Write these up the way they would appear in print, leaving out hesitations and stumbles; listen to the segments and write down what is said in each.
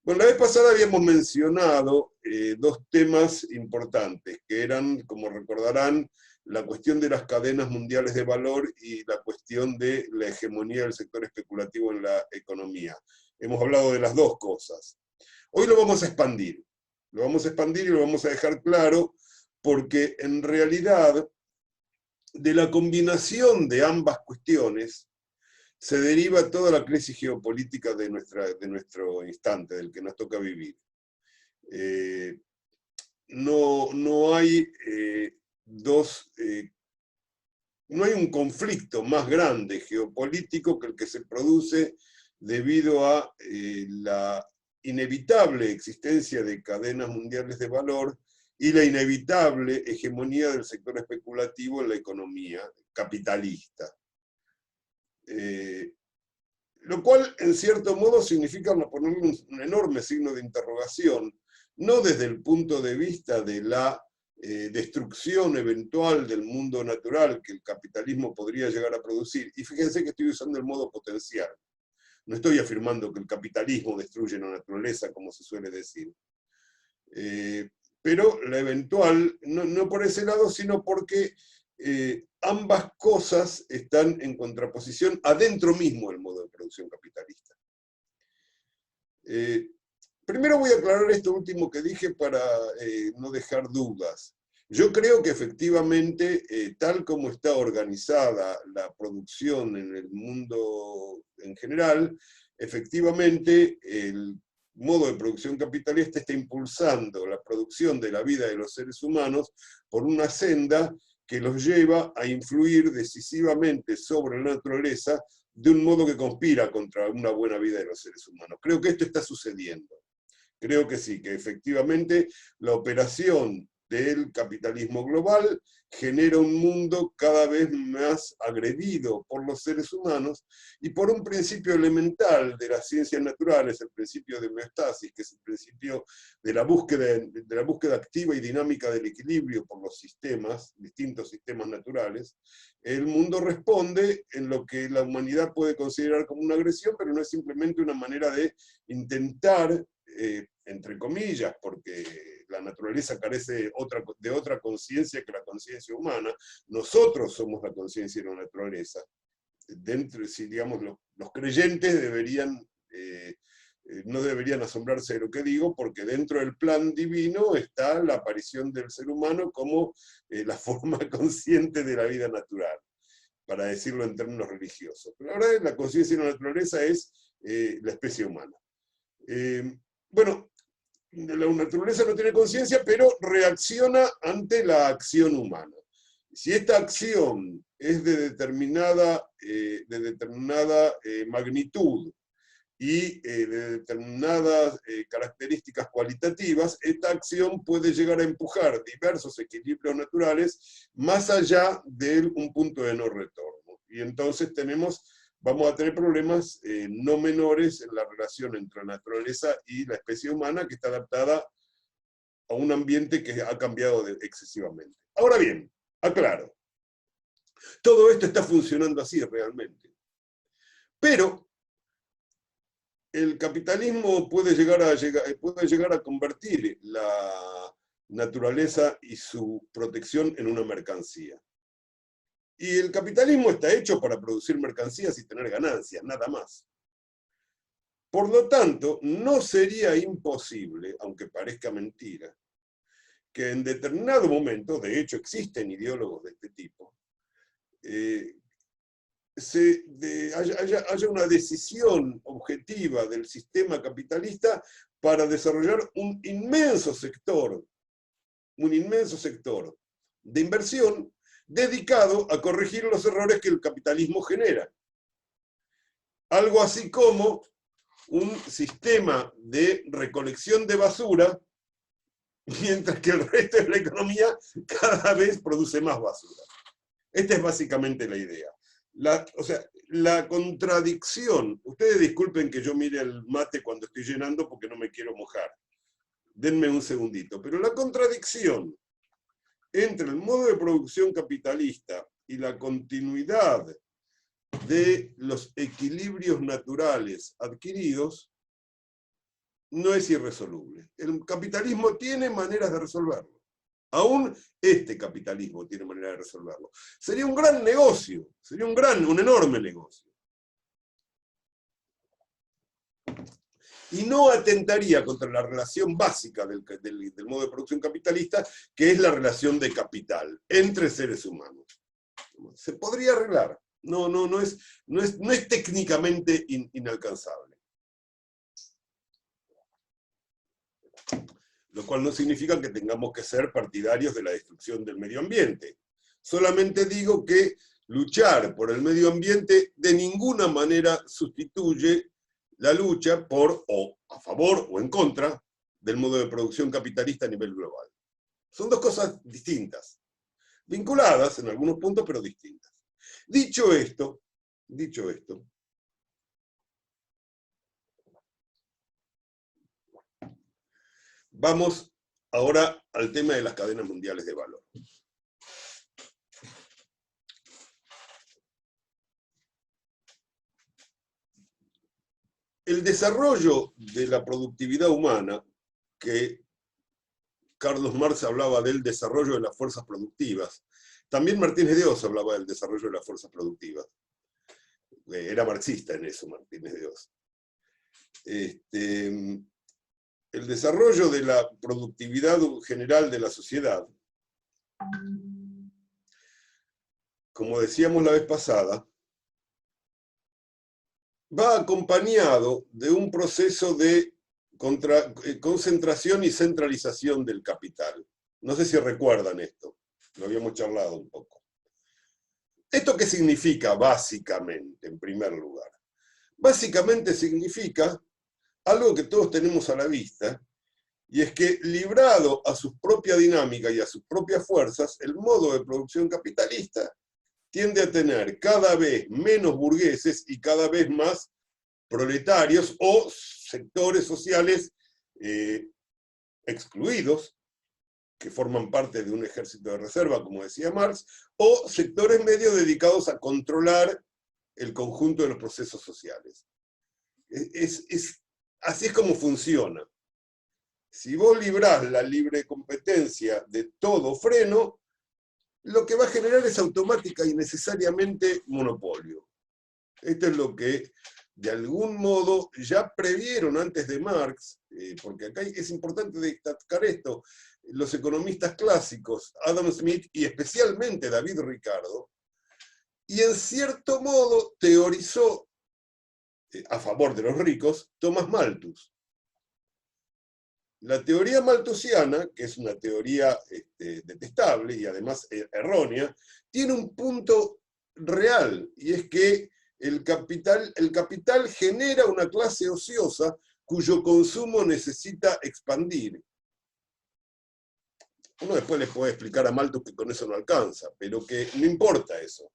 Bueno, la vez pasada habíamos mencionado dos temas importantes, que eran, como recordarán, la cuestión de las cadenas mundiales de valor y la cuestión de la hegemonía del sector especulativo en la economía. Hemos hablado de las dos cosas. Hoy lo vamos a expandir. Lo vamos a expandir y lo vamos a dejar claro, porque en realidad de la combinación de ambas cuestiones se deriva toda la crisis geopolítica de nuestro instante, del que nos toca vivir. No hay no hay un conflicto más grande geopolítico que el que se produce debido a la inevitable existencia de cadenas mundiales de valor y la inevitable hegemonía del sector especulativo en la economía capitalista. Lo cual, en cierto modo, significa ponerle un enorme signo de interrogación, no desde el punto de vista de la destrucción eventual del mundo natural que el capitalismo podría llegar a producir. Y fíjense que estoy usando el modo potencial. No estoy afirmando que el capitalismo destruye la naturaleza, como se suele decir. Pero la eventual, no por ese lado, sino porque ambas cosas están en contraposición adentro mismo del modo de producción capitalista. Primero voy a aclarar esto último que dije para no dejar dudas. Yo creo que efectivamente, tal como está organizada la producción en el mundo en general, efectivamente el modo de producción capitalista está impulsando la producción de la vida de los seres humanos por una senda que los lleva a influir decisivamente sobre la naturaleza de un modo que conspira contra una buena vida de los seres humanos. Creo que esto está sucediendo. Creo que sí, que efectivamente la operación del capitalismo global genera un mundo cada vez más agredido por los seres humanos y por un principio elemental de las ciencias naturales, el principio de homeostasis, que es el principio de la búsqueda activa y dinámica del equilibrio por los sistemas, distintos sistemas naturales. El mundo responde en lo que la humanidad puede considerar como una agresión, pero no es simplemente una manera de intentar entre comillas, porque la naturaleza carece de otra conciencia que la conciencia humana. Nosotros somos la conciencia de la naturaleza. Dentro, si digamos, los creyentes no deberían asombrarse de lo que digo, porque dentro del plan divino está la aparición del ser humano como la forma consciente de la vida natural, para decirlo en términos religiosos. Pero la verdad, la conciencia de la naturaleza es la especie humana. Bueno, la naturaleza no tiene conciencia, pero reacciona ante la acción humana. Si esta acción es de determinada magnitud y de determinadas características cualitativas, esta acción puede llegar a empujar diversos equilibrios naturales más allá de un punto de no retorno. Y entonces vamos a tener problemas no menores en la relación entre la naturaleza y la especie humana, que está adaptada a un ambiente que ha cambiado excesivamente. Ahora bien, aclaro, todo esto está funcionando así realmente. Pero el capitalismo puede llegar a convertir la naturaleza y su protección en una mercancía. Y el capitalismo está hecho para producir mercancías y tener ganancias, nada más. Por lo tanto, no sería imposible, aunque parezca mentira, que en determinado momento, de hecho existen ideólogos de este tipo, haya una decisión objetiva del sistema capitalista para desarrollar un inmenso sector de inversión dedicado a corregir los errores que el capitalismo genera. Algo así como un sistema de recolección de basura, mientras que el resto de la economía cada vez produce más basura. Esta es básicamente la idea. La contradicción, ustedes disculpen que yo mire el mate cuando estoy llenando porque no me quiero mojar, denme un segundito, pero la contradicción entre el modo de producción capitalista y la continuidad de los equilibrios naturales adquiridos no es irresoluble. El capitalismo tiene maneras de resolverlo. Aún este capitalismo tiene manera de resolverlo. Sería un gran negocio, sería un enorme negocio. Y no atentaría contra la relación básica del modo de producción capitalista, que es la relación de capital entre seres humanos. Se podría arreglar, no es técnicamente inalcanzable. Lo cual no significa que tengamos que ser partidarios de la destrucción del medio ambiente. Solamente digo que luchar por el medio ambiente de ninguna manera sustituye la lucha por, o a favor o en contra, del modo de producción capitalista a nivel global. Son dos cosas distintas, vinculadas en algunos puntos, pero distintas. Dicho esto, vamos ahora al tema de las cadenas mundiales de valor. El desarrollo de la productividad humana, que Carlos Marx hablaba del desarrollo de las fuerzas productivas, también Martínez de Oz hablaba del desarrollo de las fuerzas productivas. Era marxista en eso, Martínez de Oz. El desarrollo de la productividad general de la sociedad, como decíamos la vez pasada, va acompañado de un proceso de concentración y centralización del capital. No sé si recuerdan esto, lo habíamos charlado un poco. ¿Esto qué significa básicamente, en primer lugar? Básicamente significa algo que todos tenemos a la vista, y es que librado a su propia dinámica y a sus propias fuerzas, el modo de producción capitalista tiende a tener cada vez menos burgueses y cada vez más proletarios o sectores sociales excluidos, que forman parte de un ejército de reserva, como decía Marx, o sectores medios dedicados a controlar el conjunto de los procesos sociales. Así es como funciona. Si vos librás la libre competencia de todo freno, lo que va a generar es automática y necesariamente monopolio. Esto es lo que, de algún modo, ya previeron antes de Marx, porque acá es importante destacar esto, los economistas clásicos, Adam Smith y especialmente David Ricardo, y en cierto modo teorizó a favor de los ricos Thomas Malthus. La teoría malthusiana, que es una teoría detestable y además errónea, tiene un punto real, y es que el capital genera una clase ociosa cuyo consumo necesita expandir. Uno después les puede explicar a Malthus que con eso no alcanza, pero que no importa eso. O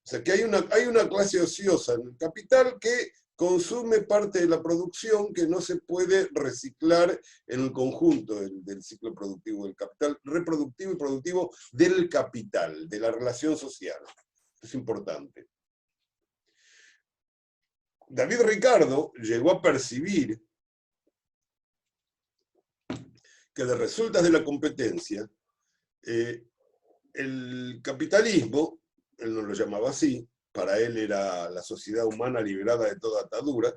sea, que hay una clase ociosa en el capital que consume parte de la producción que no se puede reciclar en el conjunto del ciclo productivo del capital, reproductivo y productivo del capital, de la relación social. Es importante. David Ricardo llegó a percibir que de resultas de la competencia, el capitalismo, él no lo llamaba así, para él era la sociedad humana liberada de toda atadura,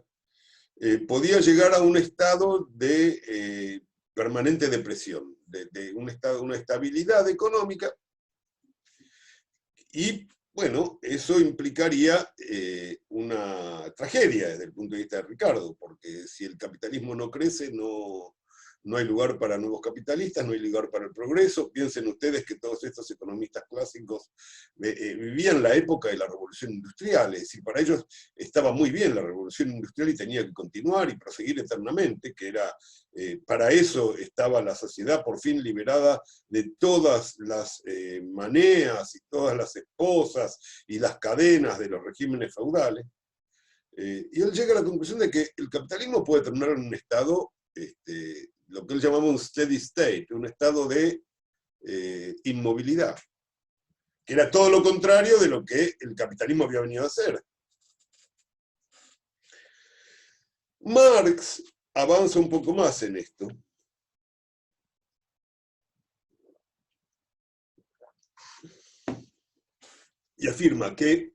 podía llegar a un estado de permanente depresión, de una estabilidad económica, y bueno, eso implicaría una tragedia desde el punto de vista de Ricardo, porque si el capitalismo no crece, no hay lugar para nuevos capitalistas, no hay lugar para el progreso. Piensen ustedes que todos estos economistas clásicos vivían la época de la revolución industrial, es decir, para ellos estaba muy bien la revolución industrial y tenía que continuar y proseguir eternamente, que era, para eso estaba la sociedad por fin liberada de todas las maneas y todas las esposas y las cadenas de los regímenes feudales. Y él llega a la conclusión de que el capitalismo puede terminar en un estado lo que él llamaba un steady state, un estado de inmovilidad, que era todo lo contrario de lo que el capitalismo había venido a hacer. Marx avanza un poco más en esto. Y afirma que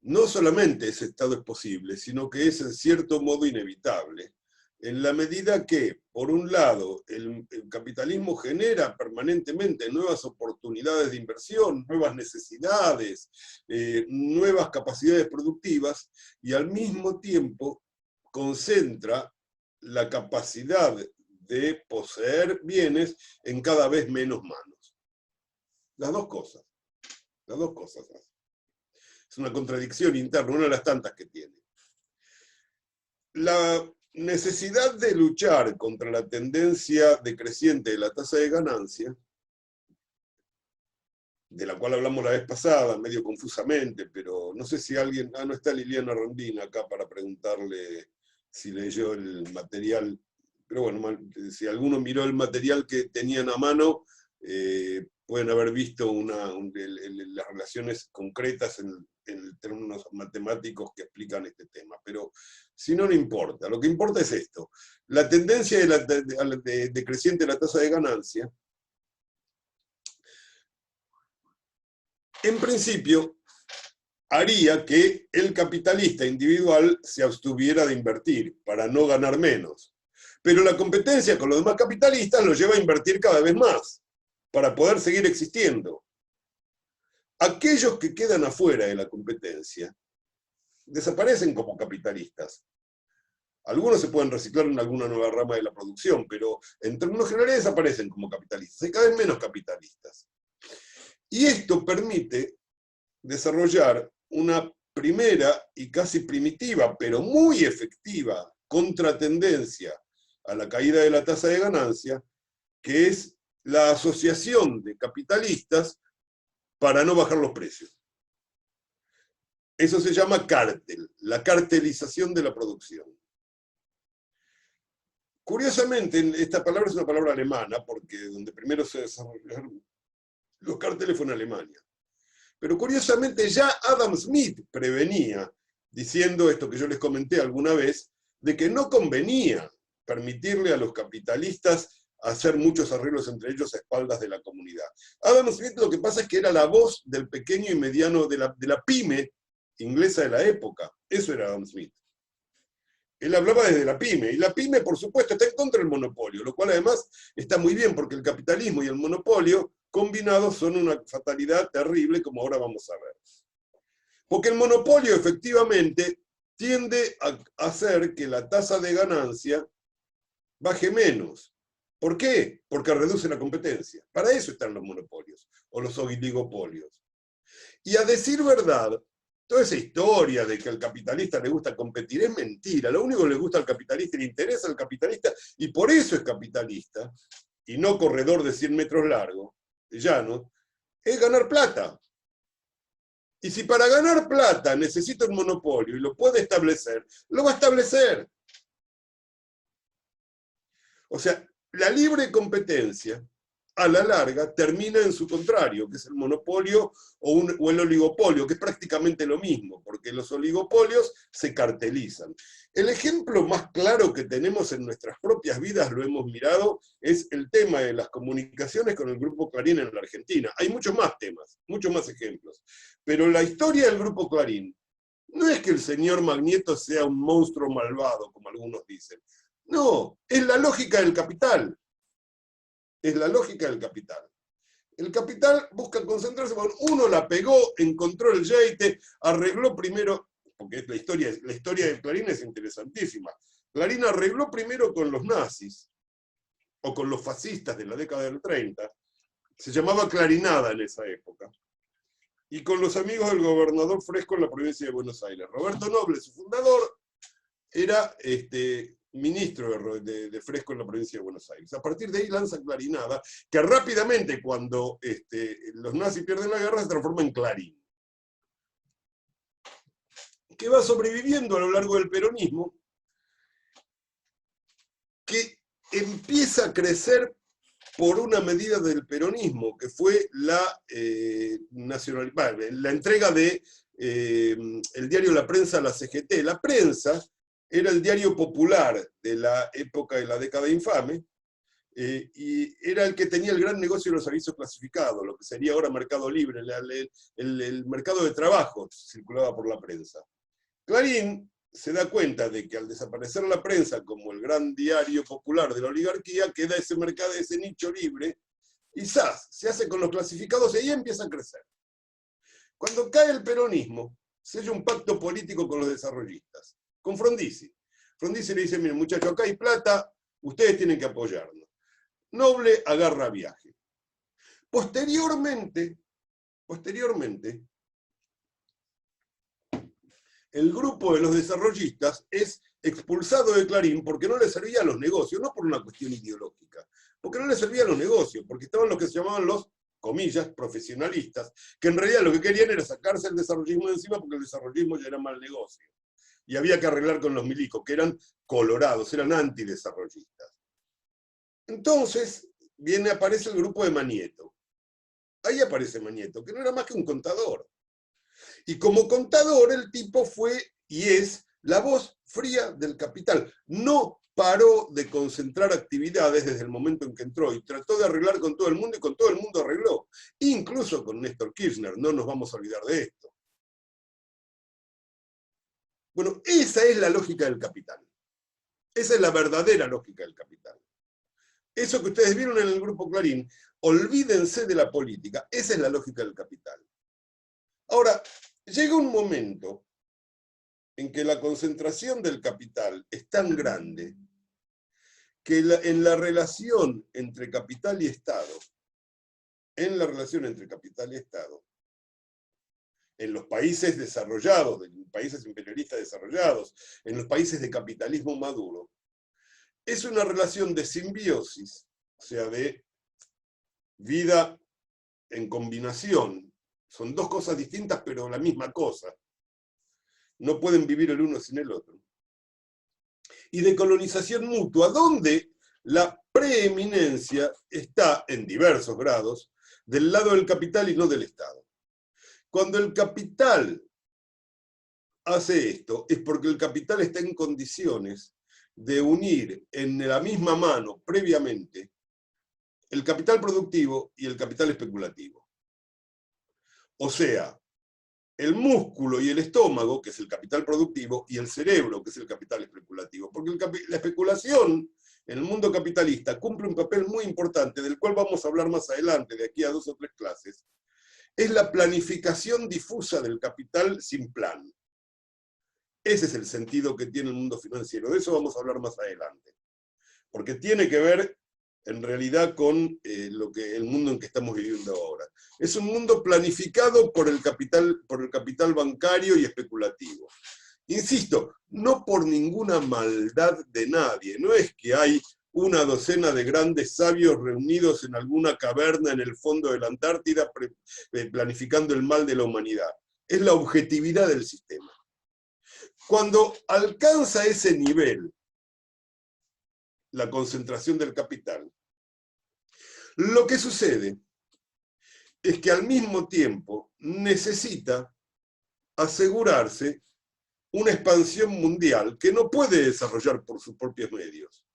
no solamente ese estado es posible, sino que es en cierto modo inevitable, en la medida que, por un lado, el capitalismo genera permanentemente nuevas oportunidades de inversión, nuevas necesidades, nuevas capacidades productivas, y al mismo tiempo concentra la capacidad de poseer bienes en cada vez menos manos. Las dos cosas. Las dos cosas. Es una contradicción interna, una de las tantas que tiene. La necesidad de luchar contra la tendencia decreciente de la tasa de ganancia, de la cual hablamos la vez pasada, medio confusamente, pero no sé si alguien... no está Liliana Rondina acá para preguntarle si leyó el material, pero bueno, si alguno miró el material que tenían a mano, pueden haber visto las relaciones concretas en términos matemáticos que explican este tema, pero si no, no importa. Lo que importa es esto. La tendencia decreciente de la tasa de ganancia, en principio, haría que el capitalista individual se abstuviera de invertir para no ganar menos. Pero la competencia con los demás capitalistas lo lleva a invertir cada vez más para poder seguir existiendo. Aquellos que quedan afuera de la competencia desaparecen como capitalistas. Algunos se pueden reciclar en alguna nueva rama de la producción, pero en términos generales desaparecen como capitalistas. Hay cada vez menos capitalistas. Y esto permite desarrollar una primera y casi primitiva, pero muy efectiva, contratendencia a la caída de la tasa de ganancia, que es la asociación de capitalistas para no bajar los precios. Eso se llama cártel, la cartelización de la producción. Curiosamente, esta palabra es una palabra alemana, porque donde primero se desarrollaron los cárteles fue en Alemania. Pero curiosamente ya Adam Smith prevenía, diciendo esto que yo les comenté alguna vez, de que no convenía permitirle a los capitalistas hacer muchos arreglos entre ellos a espaldas de la comunidad. Adam Smith lo que pasa es que era la voz del pequeño y mediano, de la pyme inglesa de la época. Eso era Adam Smith. Él hablaba desde la pyme, y la pyme, por supuesto, está en contra del monopolio, lo cual además está muy bien, porque el capitalismo y el monopolio combinados son una fatalidad terrible, como ahora vamos a ver. Porque el monopolio efectivamente tiende a hacer que la tasa de ganancia baje menos. ¿Por qué? Porque reduce la competencia. Para eso están los monopolios, o los oligopolios. Y a decir verdad, toda esa historia de que al capitalista le gusta competir es mentira. Lo único que le gusta al capitalista, le interesa al capitalista, y por eso es capitalista, y no corredor de 100 metros largo, llano, es ganar plata. Y si para ganar plata necesita un monopolio y lo puede establecer, lo va a establecer. O sea, la libre competencia, a la larga, termina en su contrario, que es el monopolio o el oligopolio, que es prácticamente lo mismo, porque los oligopolios se cartelizan. El ejemplo más claro que tenemos en nuestras propias vidas, lo hemos mirado, es el tema de las comunicaciones con el Grupo Clarín en la Argentina. Hay muchos más temas, muchos más ejemplos. Pero la historia del Grupo Clarín no es que el señor Magnieto sea un monstruo malvado, como algunos dicen. No, es la lógica del capital. Es la lógica del capital. El capital busca concentrarse, uno la pegó, encontró el yeite, arregló primero, porque la historia de Clarín es interesantísima. Clarín arregló primero con los nazis, o con los fascistas de la década del 30, se llamaba clarinada en esa época, y con los amigos del gobernador Fresco en la provincia de Buenos Aires. Roberto Noble, su fundador, era ministro de Fresco en la provincia de Buenos Aires. A partir de ahí lanza Clarinada, que rápidamente, cuando los nazis pierden la guerra, se transforma en Clarín. Que va sobreviviendo a lo largo del peronismo, que empieza a crecer por una medida del peronismo, que fue la entrega de el diario La Prensa a la CGT. La prensa era el diario popular de la época de la década infame, y era el que tenía el gran negocio de los avisos clasificados, lo que sería ahora Mercado Libre, el mercado de trabajo circulaba por la prensa. Clarín se da cuenta de que al desaparecer la prensa como el gran diario popular de la oligarquía, queda ese mercado, ese nicho libre, y ¡zas! Se hace con los clasificados y ahí empieza a crecer. Cuando cae el peronismo, sella un pacto político con los desarrollistas, con Frondizi. Frondizi le dice, miren muchachos, acá hay plata, ustedes tienen que apoyarnos. Noble agarra viaje. Posteriormente, el grupo de los desarrollistas es expulsado de Clarín porque no le servían los negocios, no por una cuestión ideológica, porque no le servían los negocios, porque estaban los que se llamaban los, comillas, profesionalistas, que en realidad lo que querían era sacarse el desarrollismo de encima porque el desarrollismo ya era mal negocio. Y había que arreglar con los milicos, que eran colorados, eran antidesarrollistas. Entonces, aparece el grupo de Manieto. Ahí aparece Manieto, que no era más que un contador. Y como contador, el tipo fue y es la voz fría del capital. No paró de concentrar actividades desde el momento en que entró y trató de arreglar con todo el mundo y con todo el mundo arregló. Incluso con Néstor Kirchner, no nos vamos a olvidar de esto. Bueno, esa es la lógica del capital. Esa es la verdadera lógica del capital. Eso que ustedes vieron en el Grupo Clarín, olvídense de la política, esa es la lógica del capital. Ahora, llega un momento en que la concentración del capital es tan grande que en la relación entre capital y Estado, en los países desarrollados, en países imperialistas desarrollados, en los países de capitalismo maduro, es una relación de simbiosis, o sea, de vida en combinación. Son dos cosas distintas, pero la misma cosa. No pueden vivir el uno sin el otro. Y de colonización mutua, donde la preeminencia está en diversos grados del lado del capital y no del Estado. Cuando el capital hace esto, es porque el capital está en condiciones de unir en la misma mano previamente el capital productivo y el capital especulativo. O sea, el músculo y el estómago, que es el capital productivo, y el cerebro, que es el capital especulativo. Porque la especulación en el mundo capitalista cumple un papel muy importante, del cual vamos a hablar más adelante, de aquí a 2 o 3 clases, es la planificación difusa del capital sin plan. Ese es el sentido que tiene el mundo financiero, de eso vamos a hablar más adelante. Porque tiene que ver, en realidad, con el mundo en que estamos viviendo ahora. Es un mundo planificado por el capital bancario y especulativo. Insisto, no por ninguna maldad de nadie. No es que hay una docena de grandes sabios reunidos en alguna caverna en el fondo de la Antártida planificando el mal de la humanidad. Es la objetividad del sistema. Cuando alcanza ese nivel la concentración del capital, lo que sucede es que al mismo tiempo necesita asegurarse una expansión mundial que no puede desarrollar por sus propios medios.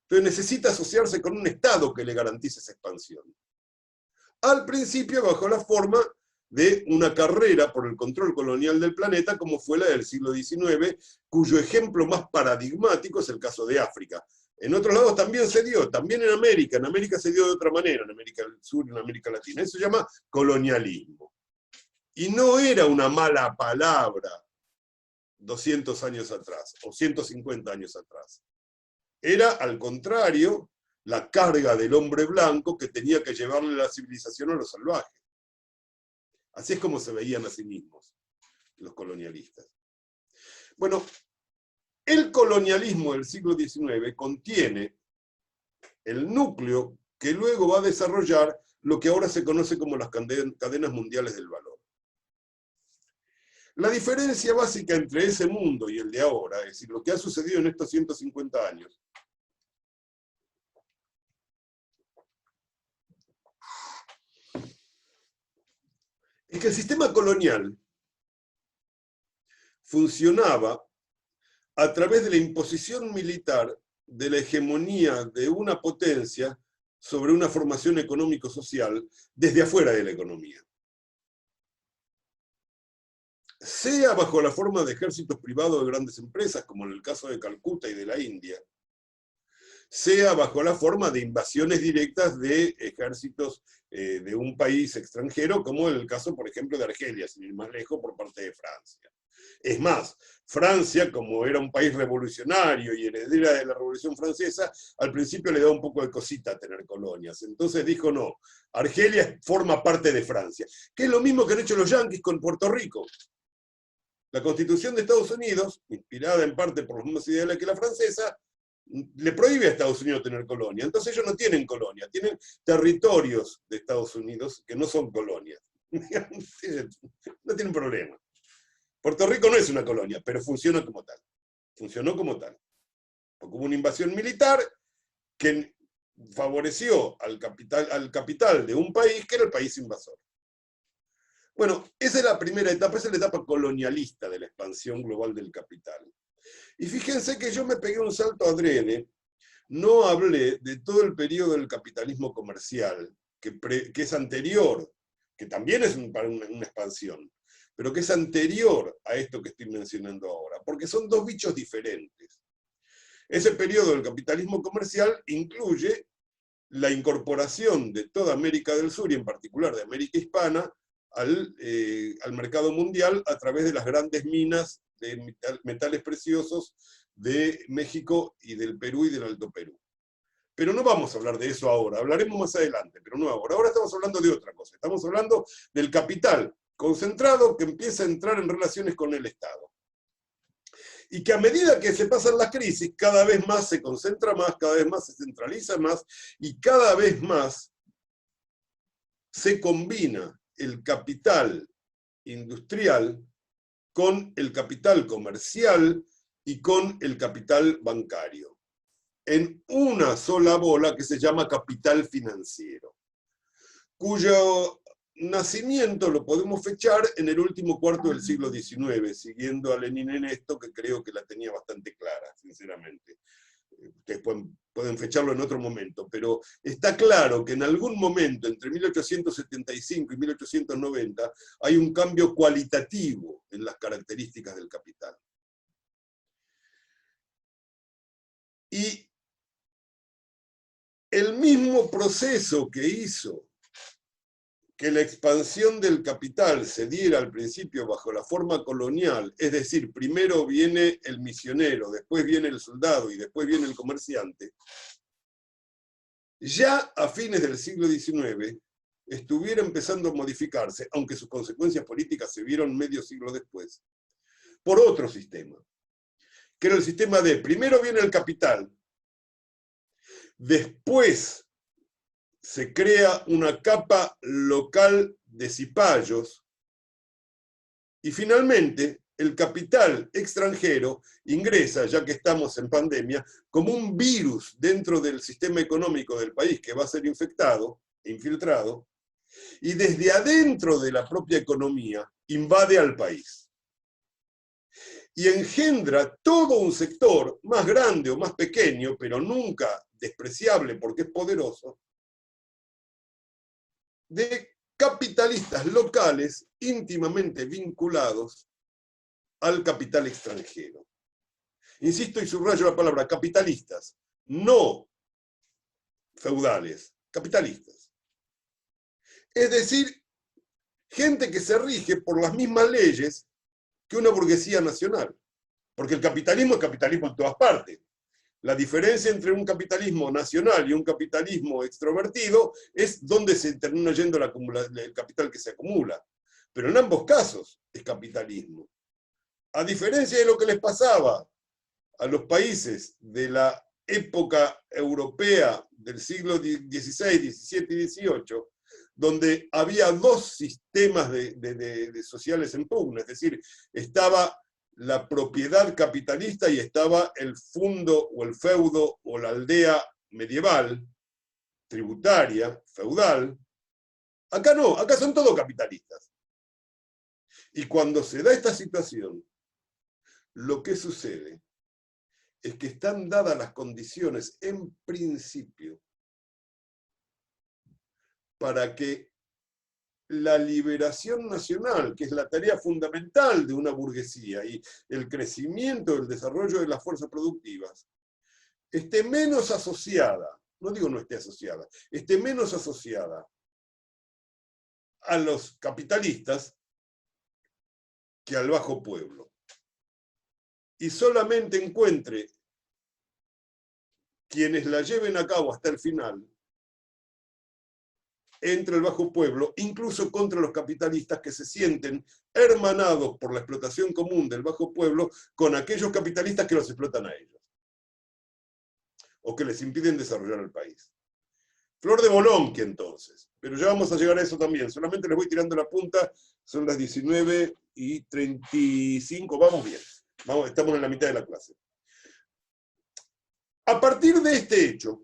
Entonces necesita asociarse con un Estado que le garantice esa expansión. Al principio bajo la forma de una carrera por el control colonial del planeta, como fue la del siglo XIX, cuyo ejemplo más paradigmático es el caso de África. En otros lados también se dio, también en América se dio de otra manera, en América del Sur, en América Latina. Eso se llama colonialismo. Y no era una mala palabra 200 años atrás, o 150 años atrás. Era, al contrario, la carga del hombre blanco que tenía que llevarle la civilización a los salvajes. Así es como se veían a sí mismos los colonialistas. Bueno, el colonialismo del siglo XIX contiene el núcleo que luego va a desarrollar lo que ahora se conoce como las cadenas mundiales del valor. La diferencia básica entre ese mundo y el de ahora, es decir, lo que ha sucedido en estos 150 años, es que el sistema colonial funcionaba a través de la imposición militar de la hegemonía de una potencia sobre una formación económico-social desde afuera de la economía. Sea bajo la forma de ejércitos privados de grandes empresas, como en el caso de Calcuta y de la India, sea bajo la forma de invasiones directas de ejércitos de un país extranjero, como en el caso, por ejemplo, de Argelia, sin ir más lejos, por parte de Francia. Es más, Francia, como era un país revolucionario y heredera de la Revolución Francesa, al principio le daba un poco de cosita tener colonias. Entonces dijo, no, Argelia forma parte de Francia, que es lo mismo que han hecho los yanquis con Puerto Rico. La Constitución de Estados Unidos, inspirada en parte por las mismas ideales que la francesa, le prohíbe a Estados Unidos tener colonia. Entonces ellos no tienen colonia, tienen territorios de Estados Unidos que no son colonias. No tienen problema. Puerto Rico no es una colonia, pero funciona como tal. Funcionó como tal. Porque hubo una invasión militar que favoreció al capital de un país que era el país invasor. Bueno, esa es la primera etapa, esa es la etapa colonialista de la expansión global del capital. Y fíjense que yo me pegué un salto adrede, no hablé de todo el periodo del capitalismo comercial, que es anterior, que también es una expansión, pero que es anterior a esto que estoy mencionando ahora, porque son dos bichos diferentes. Ese periodo del capitalismo comercial incluye la incorporación de toda América del Sur, y en particular de América Hispana, al mercado mundial a través de las grandes minas de metales preciosos de México y del Perú y del Alto Perú. Pero no vamos a hablar de eso ahora, hablaremos más adelante, pero no ahora. Ahora estamos hablando de otra cosa, estamos hablando del capital concentrado que empieza a entrar en relaciones con el Estado. Y que a medida que se pasan las crisis, cada vez más se concentra más, cada vez más se centraliza más, y cada vez más se combina el capital industrial con el capital comercial y con el capital bancario, en una sola bola que se llama capital financiero, cuyo nacimiento lo podemos fechar en el último cuarto del siglo XIX, siguiendo a Lenin en esto, que creo que la tenía bastante clara, sinceramente. Ustedes pueden fecharlo en otro momento, pero está claro que en algún momento, entre 1875 y 1890, hay un cambio cualitativo en las características del capital. Y el mismo proceso que hizo que la expansión del capital se diera al principio bajo la forma colonial, es decir, primero viene el misionero, después viene el soldado y después viene el comerciante, ya a fines del siglo XIX estuviera empezando a modificarse, aunque sus consecuencias políticas se vieron medio siglo después, por otro sistema, que era el sistema de primero viene el capital, después se crea una capa local de cipayos, y finalmente el capital extranjero ingresa, ya que estamos en pandemia, como un virus dentro del sistema económico del país que va a ser infectado, infiltrado, y desde adentro de la propia economía invade al país. Y engendra todo un sector, más grande o más pequeño, pero nunca despreciable porque es poderoso, de capitalistas locales íntimamente vinculados al capital extranjero. Insisto y subrayo la palabra capitalistas, no feudales, capitalistas. Es decir, gente que se rige por las mismas leyes que una burguesía nacional. Porque el capitalismo es capitalismo en todas partes. La diferencia entre un capitalismo nacional y un capitalismo extrovertido es dónde se termina yendo el capital que se acumula. Pero en ambos casos es capitalismo. A diferencia de lo que les pasaba a los países de la época europea del siglo XVI, XVII y XVIII, donde había dos sistemas de sociales en pugna, es decir, estaba la propiedad capitalista y estaba el fundo o el feudo o la aldea medieval, tributaria, feudal. Acá no, acá son todos capitalistas. Y cuando se da esta situación, lo que sucede es que están dadas las condiciones, en principio, para que la liberación nacional, que es la tarea fundamental de una burguesía, y el crecimiento, el desarrollo de las fuerzas productivas, esté menos asociada, no digo no esté asociada, esté menos asociada a los capitalistas que al bajo pueblo. Y solamente encuentre quienes la lleven a cabo hasta el final entre el bajo pueblo, incluso contra los capitalistas que se sienten hermanados por la explotación común del bajo pueblo con aquellos capitalistas que los explotan a ellos, o que les impiden desarrollar el país. Flor de Bolonqui, entonces. Pero ya vamos a llegar a eso también. Solamente les voy tirando la punta. Son las 19:35. Vamos bien. Estamos en la mitad de la clase. A partir de este hecho,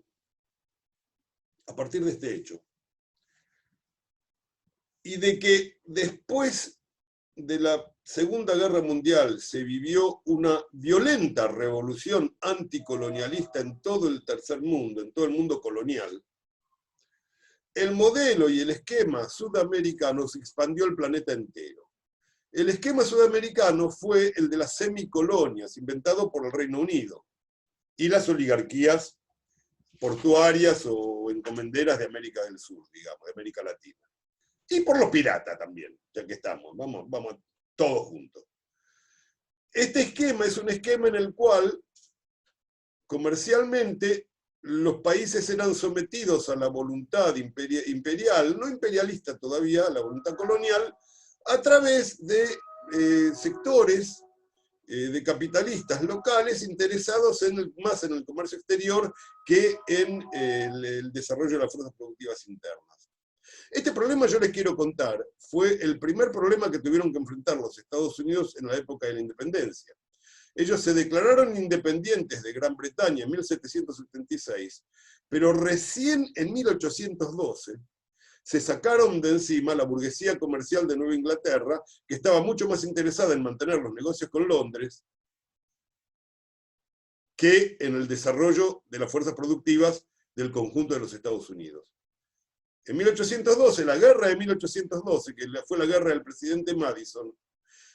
y de que después de la Segunda Guerra Mundial se vivió una violenta revolución anticolonialista en todo el tercer mundo, en todo el mundo colonial, el modelo y el esquema sudamericano se expandió al planeta entero. El esquema sudamericano fue el de las semicolonias, inventado por el Reino Unido, y las oligarquías portuarias o encomenderas de América del Sur, digamos, de América Latina. Y por los piratas también, ya que estamos, vamos todos juntos. Este esquema es un esquema en el cual comercialmente los países eran sometidos a la voluntad imperial, no imperialista todavía, a la voluntad colonial, a través de sectores de capitalistas locales interesados más en el comercio exterior que en el desarrollo de las fuerzas productivas internas. Este problema, yo les quiero contar, fue el primer problema que tuvieron que enfrentar los Estados Unidos en la época de la independencia. Ellos se declararon independientes de Gran Bretaña en 1776, pero recién en 1812 se sacaron de encima la burguesía comercial de Nueva Inglaterra, que estaba mucho más interesada en mantener los negocios con Londres que en el desarrollo de las fuerzas productivas del conjunto de los Estados Unidos. En 1812, la guerra de 1812, que fue la guerra del presidente Madison,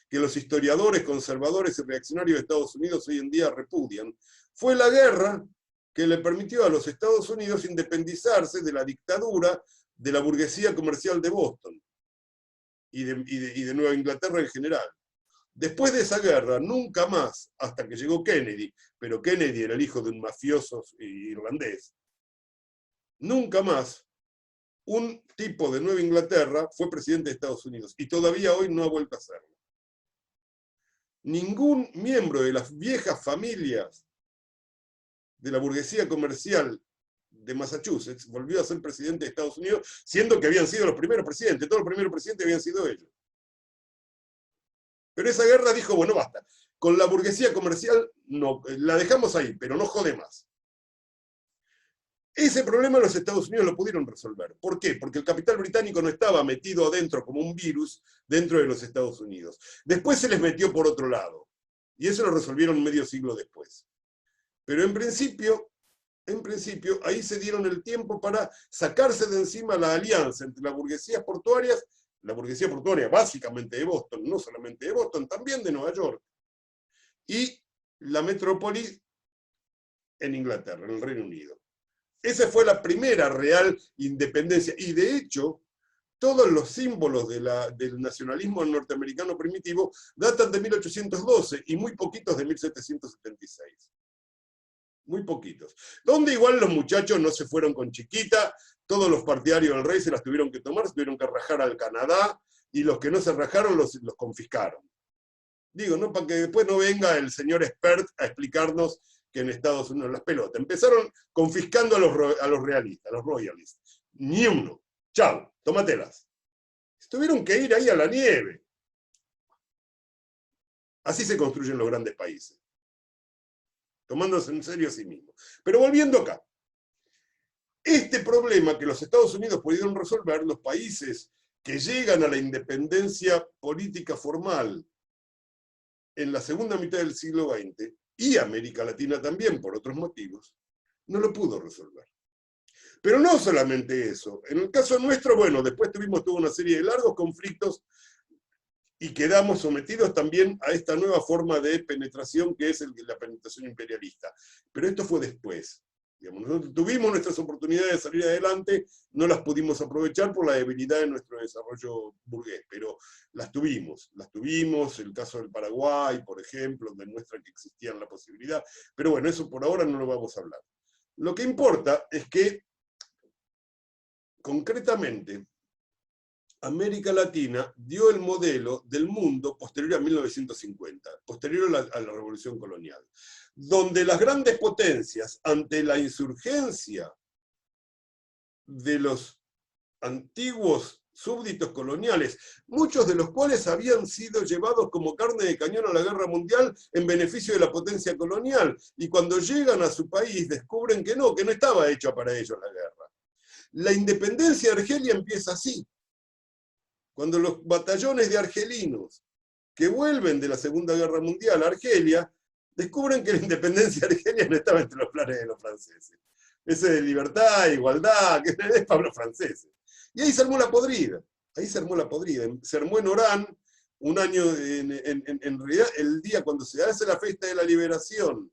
que los historiadores conservadores y reaccionarios de Estados Unidos hoy en día repudian, fue la guerra que le permitió a los Estados Unidos independizarse de la dictadura de la burguesía comercial de Boston y de Nueva Inglaterra en general. Después de esa guerra, nunca más, hasta que llegó Kennedy, pero Kennedy era el hijo de un mafioso irlandés, nunca más un tipo de Nueva Inglaterra fue presidente de Estados Unidos, y todavía hoy no ha vuelto a hacerlo. Ningún miembro de las viejas familias de la burguesía comercial de Massachusetts volvió a ser presidente de Estados Unidos, siendo que habían sido los primeros presidentes, todos los primeros presidentes habían sido ellos. Pero esa guerra dijo, bueno, basta, con la burguesía comercial no, la dejamos ahí, pero no jode más. Ese problema los Estados Unidos lo pudieron resolver. ¿Por qué? Porque el capital británico no estaba metido adentro como un virus dentro de los Estados Unidos. Después se les metió por otro lado. Y eso lo resolvieron medio siglo después. Pero en principio, ahí se dieron el tiempo para sacarse de encima la alianza entre las burguesías portuarias, la burguesía portuaria básicamente de Boston, no solamente de Boston, también de Nueva York, y la metrópoli en Inglaterra, en el Reino Unido. Esa fue la primera real independencia, y de hecho, todos los símbolos del nacionalismo norteamericano primitivo datan de 1812 y muy poquitos de 1776. Muy poquitos. Donde igual los muchachos no se fueron con chiquita, todos los partidarios del rey se las tuvieron que tomar, se tuvieron que rajar al Canadá, y los que no se rajaron los confiscaron. Digo, ¿no? Para que después no venga el señor expert a explicarnos que en Estados Unidos las pelotas. Empezaron confiscando a los realistas, a los royalists. Ni uno. Chau, tómatelas. Tuvieron que ir ahí a la nieve. Así se construyen los grandes países. Tomándose en serio a sí mismos. Pero volviendo acá. Este problema que los Estados Unidos pudieron resolver, los países que llegan a la independencia política formal en la segunda mitad del siglo XX, y América Latina también, por otros motivos, no lo pudo resolver. Pero no solamente eso. En el caso nuestro, bueno, después tuvimos toda una serie de largos conflictos y quedamos sometidos también a esta nueva forma de penetración que es la penetración imperialista. Pero esto fue después. Digamos, nosotros tuvimos nuestras oportunidades de salir adelante, no las pudimos aprovechar por la debilidad de nuestro desarrollo burgués, pero las tuvimos, el caso del Paraguay, por ejemplo, demuestra que existía la posibilidad, pero bueno, eso por ahora no lo vamos a hablar. Lo que importa es que, concretamente, América Latina dio el modelo del mundo posterior a 1950, posterior a la Revolución Colonial, donde las grandes potencias, ante la insurgencia de los antiguos súbditos coloniales, muchos de los cuales habían sido llevados como carne de cañón a la guerra mundial en beneficio de la potencia colonial, y cuando llegan a su país descubren que no estaba hecha para ellos la guerra. La independencia de Argelia empieza así. Cuando los batallones de argelinos que vuelven de la Segunda Guerra Mundial a Argelia, descubren que la independencia de Argelia no estaba entre los planes de los franceses. Ese de libertad, igualdad, que es para los franceses. Y ahí se armó la podrida. Se armó en Orán, un año, en realidad, el día cuando se hace la fiesta de la liberación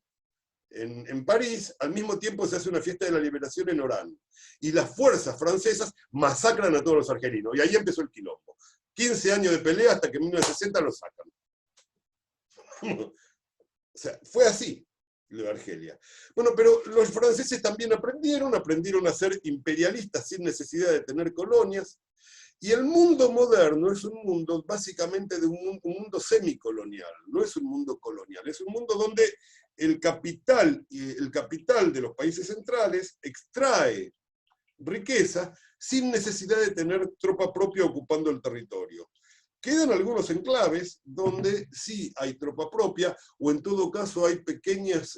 en París, al mismo tiempo se hace una fiesta de la liberación en Orán. Y las fuerzas francesas masacran a todos los argelinos. Y ahí empezó el quilombo. 15 años de pelea hasta que en 1960 lo sacan. O sea, fue así lo de Argelia. Bueno, pero los franceses también aprendieron a ser imperialistas sin necesidad de tener colonias. Y el mundo moderno es un mundo básicamente de un mundo semicolonial, no es un mundo colonial, es un mundo donde el capital de los países centrales extrae riqueza sin necesidad de tener tropa propia ocupando el territorio. Quedan algunos enclaves donde sí hay tropa propia, o en todo caso hay pequeños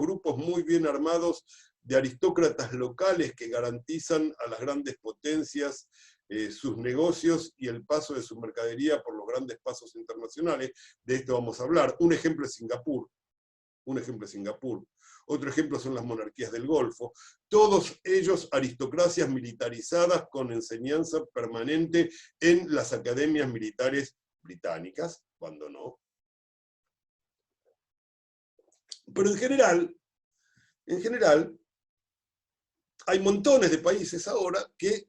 grupos muy bien armados de aristócratas locales que garantizan a las grandes potencias sus negocios y el paso de su mercadería por los grandes pasos internacionales. De esto vamos a hablar. Un ejemplo es Singapur. Otro ejemplo son las monarquías del Golfo. Todos ellos aristocracias militarizadas con enseñanza permanente en las academias militares británicas, cuando no. Pero en general, hay montones de países ahora que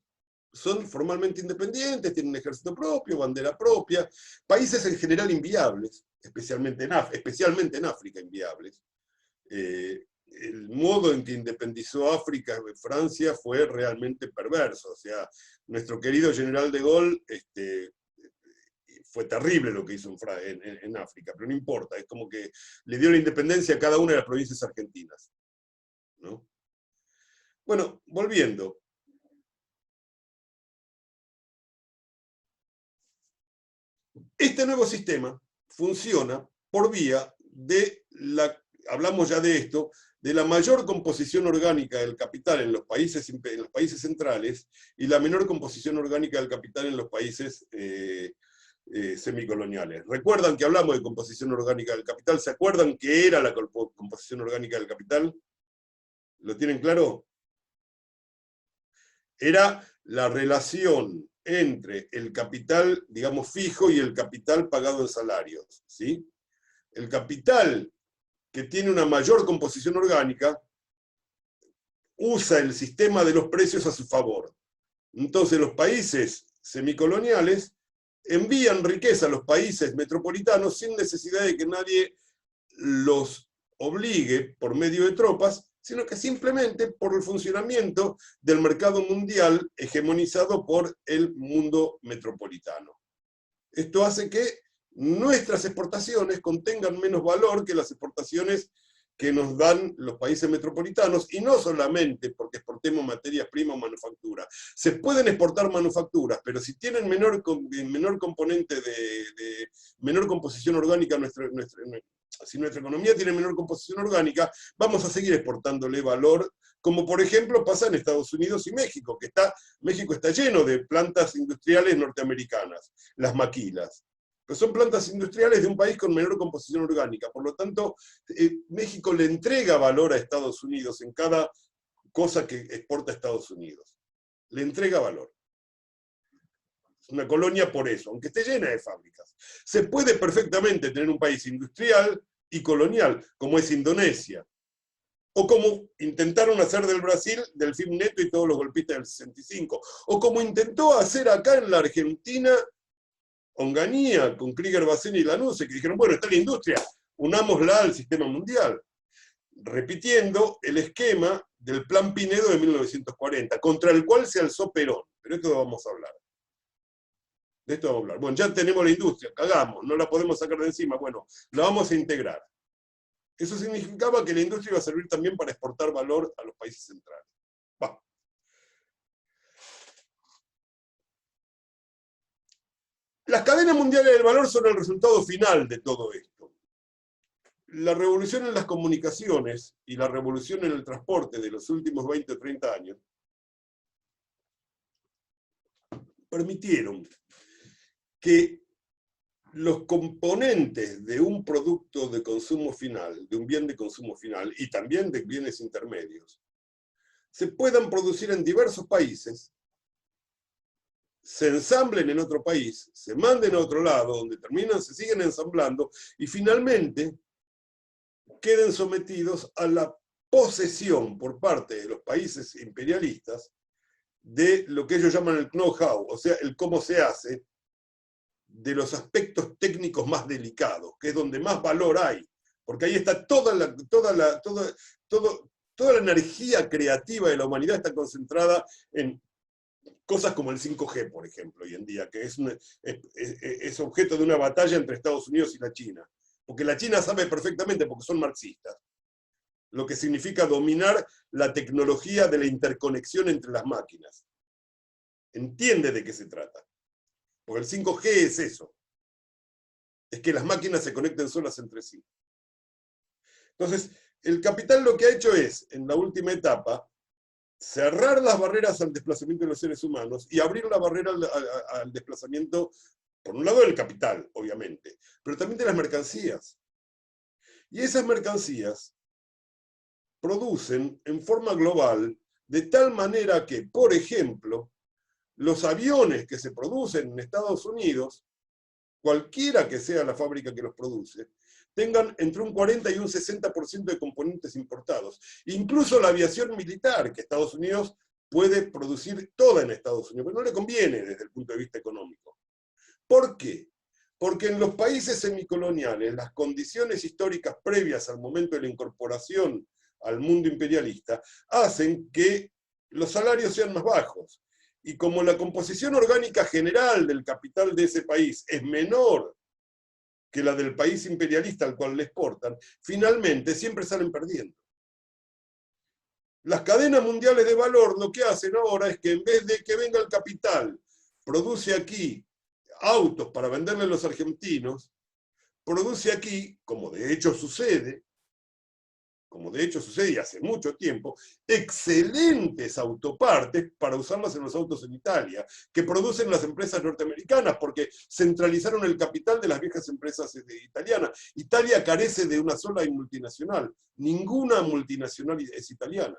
son formalmente independientes, tienen un ejército propio, bandera propia, países en general inviables, especialmente en África inviables. El modo en que independizó África, Francia, fue realmente perverso. O sea, nuestro querido general de Gaulle, fue terrible lo que hizo en África, pero no importa, es como que le dio la independencia a cada una de las provincias argentinas, ¿no? Bueno, volviendo. Este nuevo sistema funciona por vía de hablamos ya de esto, de la mayor composición orgánica del capital en los países centrales y la menor composición orgánica del capital en los países semicoloniales. ¿Recuerdan que hablamos de composición orgánica del capital? ¿Se acuerdan qué era la composición orgánica del capital? ¿Lo tienen claro? Era la relación entre el capital, digamos, fijo y el capital pagado en salarios, ¿sí? El capital que tiene una mayor composición orgánica usa el sistema de los precios a su favor. Entonces los países semicoloniales envían riqueza a los países metropolitanos sin necesidad de que nadie los obligue por medio de tropas, sino que simplemente por el funcionamiento del mercado mundial hegemonizado por el mundo metropolitano. Esto hace que nuestras exportaciones contengan menos valor que las exportaciones que nos dan los países metropolitanos, y no solamente porque exportemos materias primas o manufactura. Se pueden exportar manufacturas, pero si tienen menor componente menor composición orgánica, si nuestra economía tiene menor composición orgánica, vamos a seguir exportándole valor, como por ejemplo pasa en Estados Unidos y México, México está lleno de plantas industriales norteamericanas, las maquilas. pero son plantas industriales de un país con menor composición orgánica. Por lo tanto, México le entrega valor a Estados Unidos en cada cosa que exporta a Estados Unidos. Le entrega valor. Es una colonia por eso, aunque esté llena de fábricas. Se puede perfectamente tener un país industrial y colonial, como es Indonesia, o como intentaron hacer del Brasil, del FIM neto y todos los golpistas del 65, o como intentó hacer acá en la Argentina Onganía, con Krieger, Basseni y Lanuse, que dijeron, bueno, está la industria, unámosla al sistema mundial, repitiendo el esquema del Plan Pinedo de 1940, contra el cual se alzó Perón. Pero esto vamos a hablar. De esto vamos a hablar. Bueno, ya tenemos la industria, cagamos, no la podemos sacar de encima, bueno, la vamos a integrar. Eso significaba que la industria iba a servir también para exportar valor a los países centrales. Va. Las cadenas mundiales del valor son el resultado final de todo esto. La revolución en las comunicaciones y la revolución en el transporte de los últimos 20 o 30 años permitieron que los componentes de un producto de consumo final, de un bien de consumo final, y también de bienes intermedios, se puedan producir en diversos países, se ensamblen en otro país, se manden a otro lado, donde terminan, se siguen ensamblando, y finalmente queden sometidos a la posesión por parte de los países imperialistas de lo que ellos llaman el know-how, o sea, el cómo se hace, de los aspectos técnicos más delicados, que es donde más valor hay, porque ahí está toda la energía creativa de la humanidad está concentrada en cosas como el 5G, por ejemplo, hoy en día, que es objeto de una batalla entre Estados Unidos y la China, porque la China sabe perfectamente, porque son marxistas, lo que significa dominar la tecnología de la interconexión entre las máquinas. Entiende de qué se trata. Porque el 5G es eso. Es que las máquinas se conecten solas entre sí. Entonces, el capital lo que ha hecho es, en la última etapa, cerrar las barreras al desplazamiento de los seres humanos y abrir la barrera al desplazamiento, por un lado del capital, obviamente, pero también de las mercancías. Y esas mercancías producen en forma global, de tal manera que, por ejemplo, los aviones que se producen en Estados Unidos, cualquiera que sea la fábrica que los produce, tengan entre un 40 y un 60% de componentes importados. Incluso la aviación militar, que Estados Unidos puede producir toda en Estados Unidos, pero no le conviene desde el punto de vista económico. ¿Por qué? Porque en los países semicoloniales, las condiciones históricas previas al momento de la incorporación al mundo imperialista hacen que los salarios sean más bajos. Y como la composición orgánica general del capital de ese país es menor que la del país imperialista al cual le exportan, finalmente siempre salen perdiendo. Las cadenas mundiales de valor lo que hacen ahora es que en vez de que venga el capital, produce aquí autos para venderle a los argentinos, produce aquí, como de hecho sucede y hace mucho tiempo, excelentes autopartes para usarlas en los autos en Italia, que producen las empresas norteamericanas, porque centralizaron el capital de las viejas empresas italianas. Italia carece de una sola multinacional, ninguna multinacional es italiana.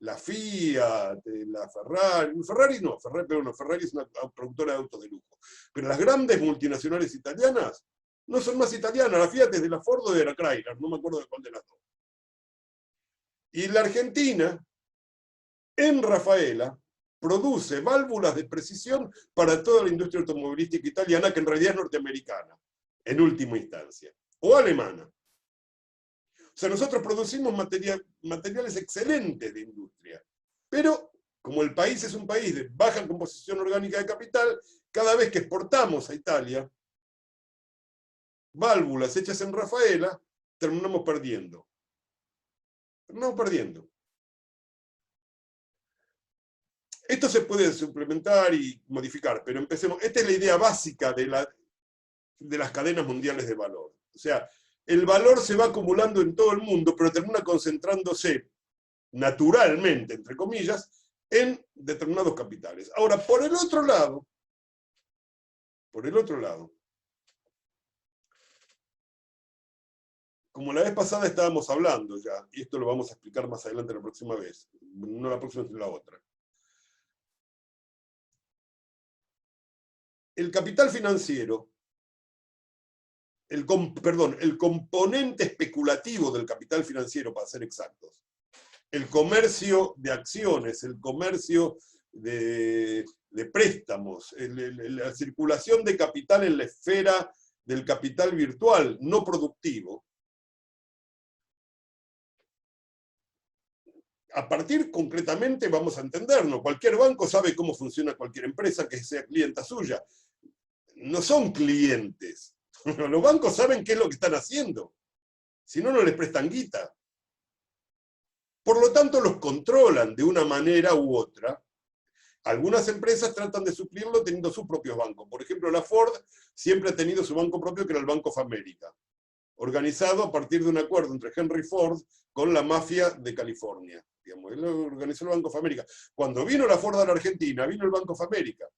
La Fiat, la Ferrari Ferrari es una productora de autos de lujo, pero las grandes multinacionales italianas no son más italianas, la Fiat es de la Ford o de la Chrysler, no me acuerdo de cuál de las dos. Y la Argentina, en Rafaela, produce válvulas de precisión para toda la industria automovilística italiana, que en realidad es norteamericana, en última instancia, o alemana. O sea, nosotros producimos materiales excelentes de industria, pero como el país es un país de baja composición orgánica de capital, cada vez que exportamos a Italia válvulas hechas en Rafaela, terminamos perdiendo. Esto se puede suplementar y modificar, pero empecemos. Esta es la idea básica de las cadenas mundiales de valor. O sea, el valor se va acumulando en todo el mundo, pero termina concentrándose naturalmente, entre comillas, en determinados capitales. Ahora, por el otro lado, Por el otro lado, como la vez pasada estábamos hablando ya, y esto lo vamos a explicar más adelante la próxima vez, no la próxima, sino la otra. El capital financiero, el componente especulativo del capital financiero, para ser exactos, el comercio de acciones, el comercio de préstamos, la circulación de capital en la esfera del capital virtual, no productivo, a partir concretamente, vamos a entendernos, cualquier banco sabe cómo funciona cualquier empresa que sea clienta suya. No son clientes. Los bancos saben qué es lo que están haciendo. Si no, no les prestan guita. Por lo tanto, los controlan de una manera u otra. Algunas empresas tratan de suplirlo teniendo sus propios bancos. Por ejemplo, la Ford siempre ha tenido su banco propio, que era el Bank of America, organizado a partir de un acuerdo entre Henry Ford con la mafia de California. Digamos, él organizó el Bank of America. Cuando vino la Ford a la Argentina, vino el Bank of America.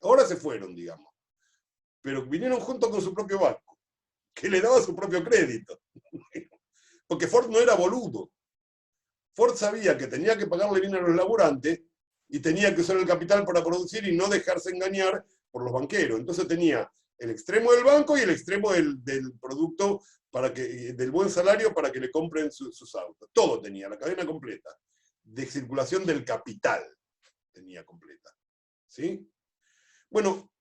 Ahora se fueron, digamos. Pero vinieron junto con su propio banco, que le daba su propio crédito. Porque Ford no era boludo. Ford sabía que tenía que pagarle bien a los laburantes y tenía que usar el capital para producir y no dejarse engañar por los banqueros. Entonces tenía el extremo del banco y el extremo del producto, del buen salario para que le compren sus autos. Todo tenía, la cadena completa de circulación del capital tenía completa. ¿Sí? Bueno,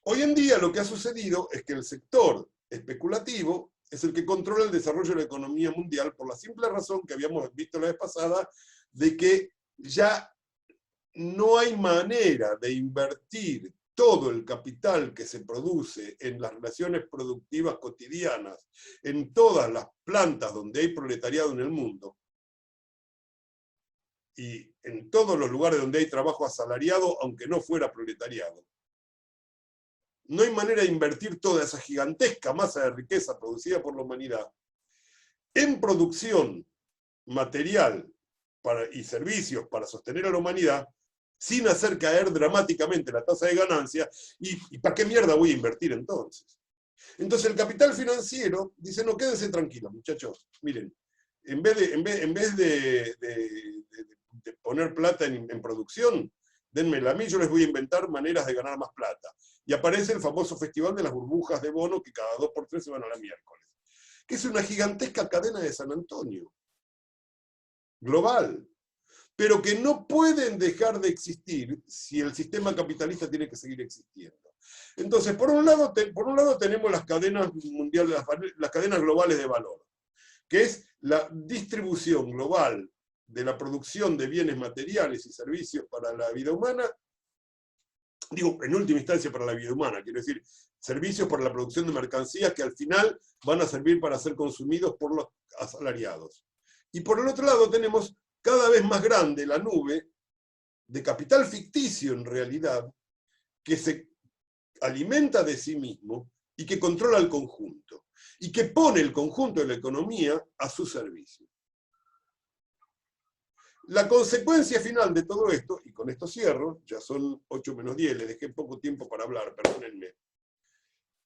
hoy en día lo que ha sucedido es que el sector especulativo es el que controla el desarrollo de la economía mundial, por la simple razón que habíamos visto la vez pasada, de que ya no hay manera de invertir todo el capital que se produce en las relaciones productivas cotidianas, en todas las plantas donde hay proletariado en el mundo, y en todos los lugares donde hay trabajo asalariado, aunque no fuera proletariado. No hay manera de invertir toda esa gigantesca masa de riqueza producida por la humanidad en producción material y servicios para sostener a la humanidad, sin hacer caer dramáticamente la tasa de ganancia. ¿Y para qué mierda voy a invertir entonces? Entonces el capital financiero dice, no, quédense tranquilos, muchachos. Miren, en vez de poner plata en producción, denmela a mí, yo les voy a inventar maneras de ganar más plata. Y aparece el famoso festival de las burbujas de bono, que cada 2 por 3 se van a la miércoles, que es una gigantesca cadena de San Antonio, global, pero que no pueden dejar de existir si el sistema capitalista tiene que seguir existiendo. Entonces, por un lado tenemos las cadenas mundiales, las cadenas globales de valor, que es la distribución global de la producción de bienes materiales y servicios para la vida humana, digo, en última instancia para la vida humana, quiero decir, servicios para la producción de mercancías que al final van a servir para ser consumidos por los asalariados. Y por el otro lado tenemos cada vez más grande la nube de capital ficticio en realidad, que se alimenta de sí mismo y que controla el conjunto, y que pone el conjunto de la economía a su servicio. La consecuencia final de todo esto, y con esto cierro, ya son 8 menos 10, les dejé poco tiempo para hablar, perdónenme.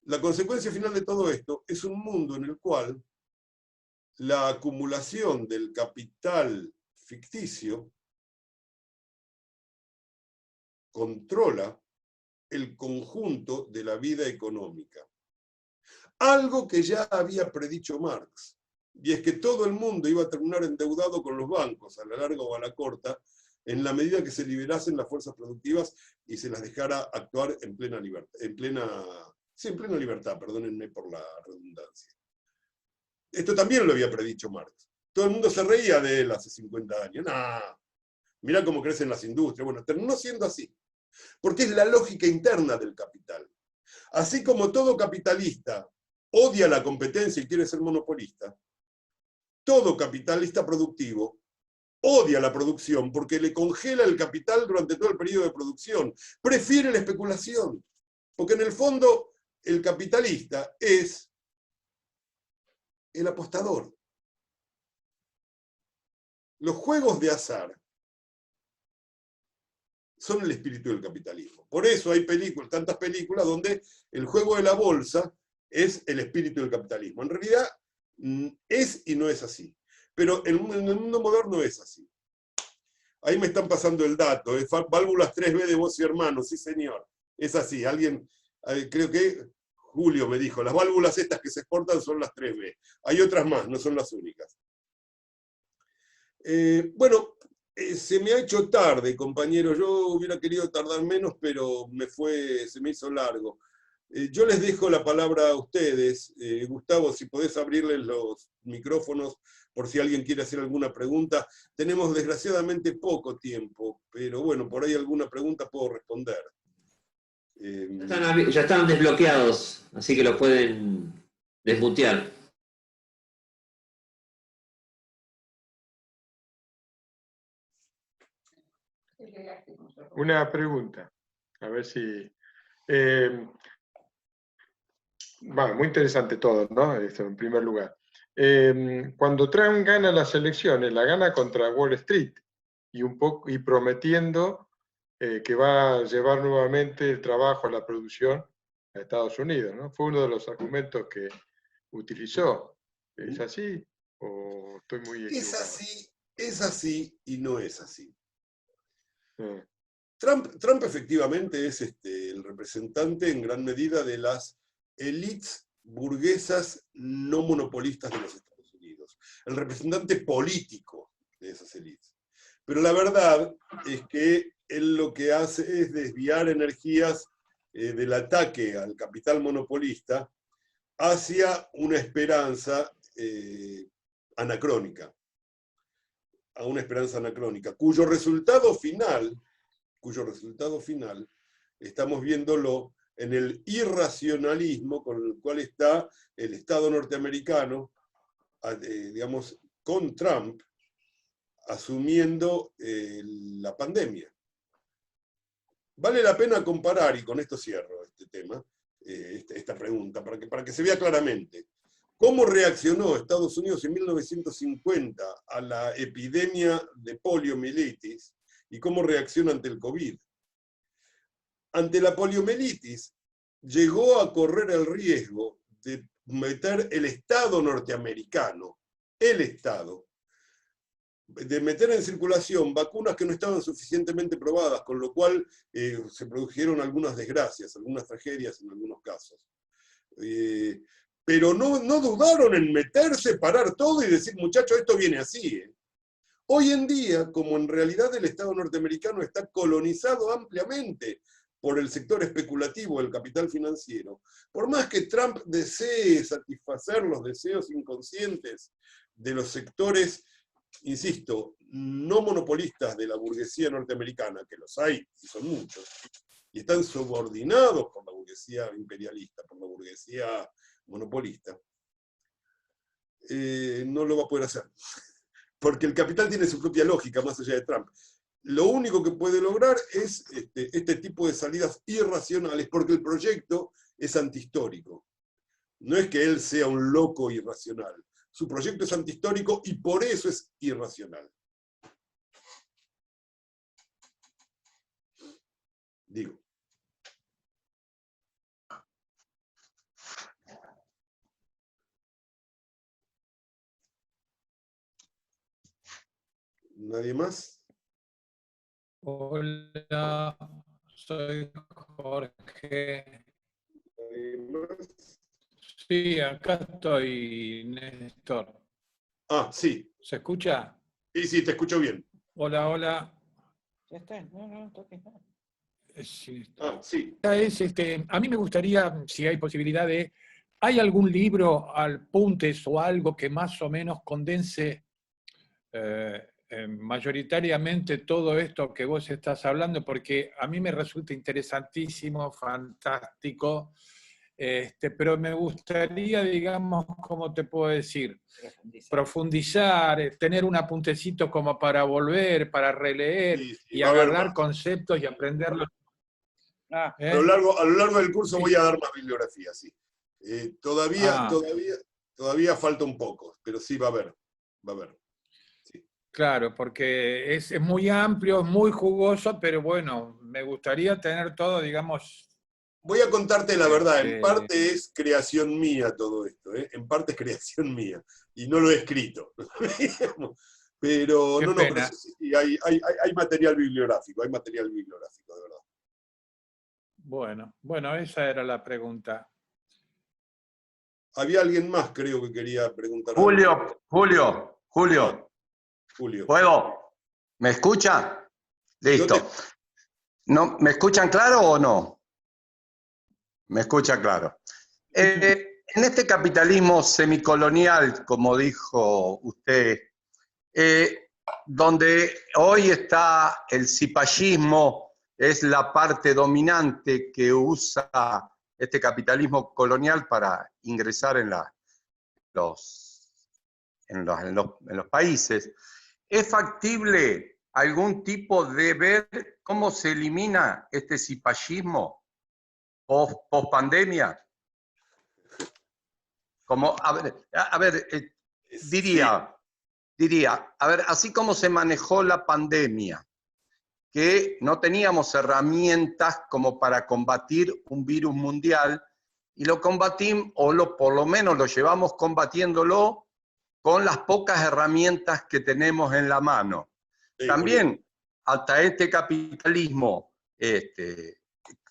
La consecuencia final de todo esto es un mundo en el cual la acumulación del capital ficticio controla el conjunto de la vida económica. Algo que ya había predicho Marx, y es que todo el mundo iba a terminar endeudado con los bancos, a la larga o a la corta, en la medida que se liberasen las fuerzas productivas y se las dejara actuar en plena libertad, en plena libertad, perdónenme por la redundancia. Esto también lo había predicho Marx. Todo el mundo se reía de él hace 50 años. Nah, mirá cómo crecen las industrias. Bueno, terminó siendo así, porque es la lógica interna del capital. Así como todo capitalista odia la competencia y quiere ser monopolista, todo capitalista productivo odia la producción porque le congela el capital durante todo el periodo de producción. Prefiere la especulación, porque en el fondo el capitalista es el apostador. Los juegos de azar son el espíritu del capitalismo. Por eso hay tantas películas donde el juego de la bolsa es el espíritu del capitalismo. En realidad es y no es así. Pero en el mundo moderno es así. Ahí me están pasando el dato. Válvulas 3B de Voz y Hermanos, sí señor. Es así. Alguien, creo que Julio me dijo, las válvulas estas que se exportan son las 3B. Hay otras más, no son las únicas. Bueno, se me ha hecho tarde, compañero. Yo hubiera querido tardar menos, pero se me hizo largo. Yo les dejo la palabra a ustedes. Gustavo, si podés abrirles los micrófonos por si alguien quiere hacer alguna pregunta. Tenemos desgraciadamente poco tiempo, pero bueno, por ahí alguna pregunta puedo responder. Ya están desbloqueados, así que lo pueden desmutear. Una pregunta, a ver si... muy interesante todo, ¿no? Esto en primer lugar. Cuando Trump gana las elecciones, la gana contra Wall Street y prometiendo que va a llevar nuevamente el trabajo a la producción a Estados Unidos, ¿no? Fue uno de los argumentos que utilizó. ¿Es así o estoy muy equivocado? Es así y no es así. Trump efectivamente es el representante en gran medida de las élites burguesas no monopolistas de los Estados Unidos, el representante político de esas élites. Pero la verdad es que él lo que hace es desviar energías del ataque al capital monopolista hacia una esperanza anacrónica, cuyo resultado final estamos viéndolo en el irracionalismo con el cual está el Estado norteamericano, digamos, con Trump, asumiendo la pandemia. Vale la pena comparar, y con esto cierro este tema, esta pregunta, para que se vea claramente, cómo reaccionó Estados Unidos en 1950 a la epidemia de poliomielitis y cómo reacciona ante el COVID. Ante la poliomielitis, llegó a correr el riesgo de meter el Estado norteamericano, de meter en circulación vacunas que no estaban suficientemente probadas, con lo cual se produjeron algunas desgracias, algunas tragedias en algunos casos. Pero no dudaron en meterse, parar todo y decir, muchachos, esto viene así. Hoy en día, como en realidad el Estado norteamericano está colonizado ampliamente por el sector especulativo del capital financiero, por más que Trump desee satisfacer los deseos inconscientes de los sectores, insisto, no monopolistas de la burguesía norteamericana, que los hay, y son muchos, y están subordinados por la burguesía imperialista, por la burguesía monopolista, no lo va a poder hacer. Porque el capital tiene su propia lógica, más allá de Trump. Lo único que puede lograr es este tipo de salidas irracionales, porque el proyecto es antihistórico. No es que él sea un loco irracional. Su proyecto es antihistórico y por eso es irracional. Digo. ¿Nadie más? Hola, soy Jorge. ¿Nadie más? Sí, acá estoy, Néstor. Ah, sí. ¿Se escucha? Sí, te escucho bien. Hola, hola. Ya está, no toques nada. Sí. Sí. A mí me gustaría, si hay posibilidad ¿hay algún libro al puntes o algo que más o menos condense mayoritariamente todo esto que vos estás hablando? Porque a mí me resulta interesantísimo, fantástico, pero me gustaría, digamos, ¿cómo te puedo decir? Profundizar, tener un apuntecito como para volver, para releer y agarrar conceptos y aprenderlos. A lo largo del curso voy a dar más bibliografía, sí. Todavía falta un poco, pero sí va a haber. Sí. Claro, porque es muy amplio, es muy jugoso, pero bueno, me gustaría tener todo, digamos... Voy a contarte la verdad, en este, parte es creación mía todo esto, ¿eh? En parte es creación mía, y no lo he escrito. Pero qué no, pero pena. sí, hay material bibliográfico, de verdad. Bueno, esa era la pregunta. Había alguien más, creo, que quería preguntar algo. Julio, Julio. ¿puedo? ¿Me escucha? Yo Listo. ¿No, ¿me escuchan claro o no? Me escucha claro. En este capitalismo semicolonial, como dijo usted, donde hoy está el cipallismo, es la parte dominante que usa este capitalismo colonial para ingresar en los países. ¿Es factible algún tipo de ver cómo se elimina este cipallismo post pandemia? Como, diría, a ver, así como se manejó la pandemia, que no teníamos herramientas como para combatir un virus mundial, y lo combatimos, por lo menos lo llevamos combatiéndolo con las pocas herramientas que tenemos en la mano. Sí, También, Julio. hasta este capitalismo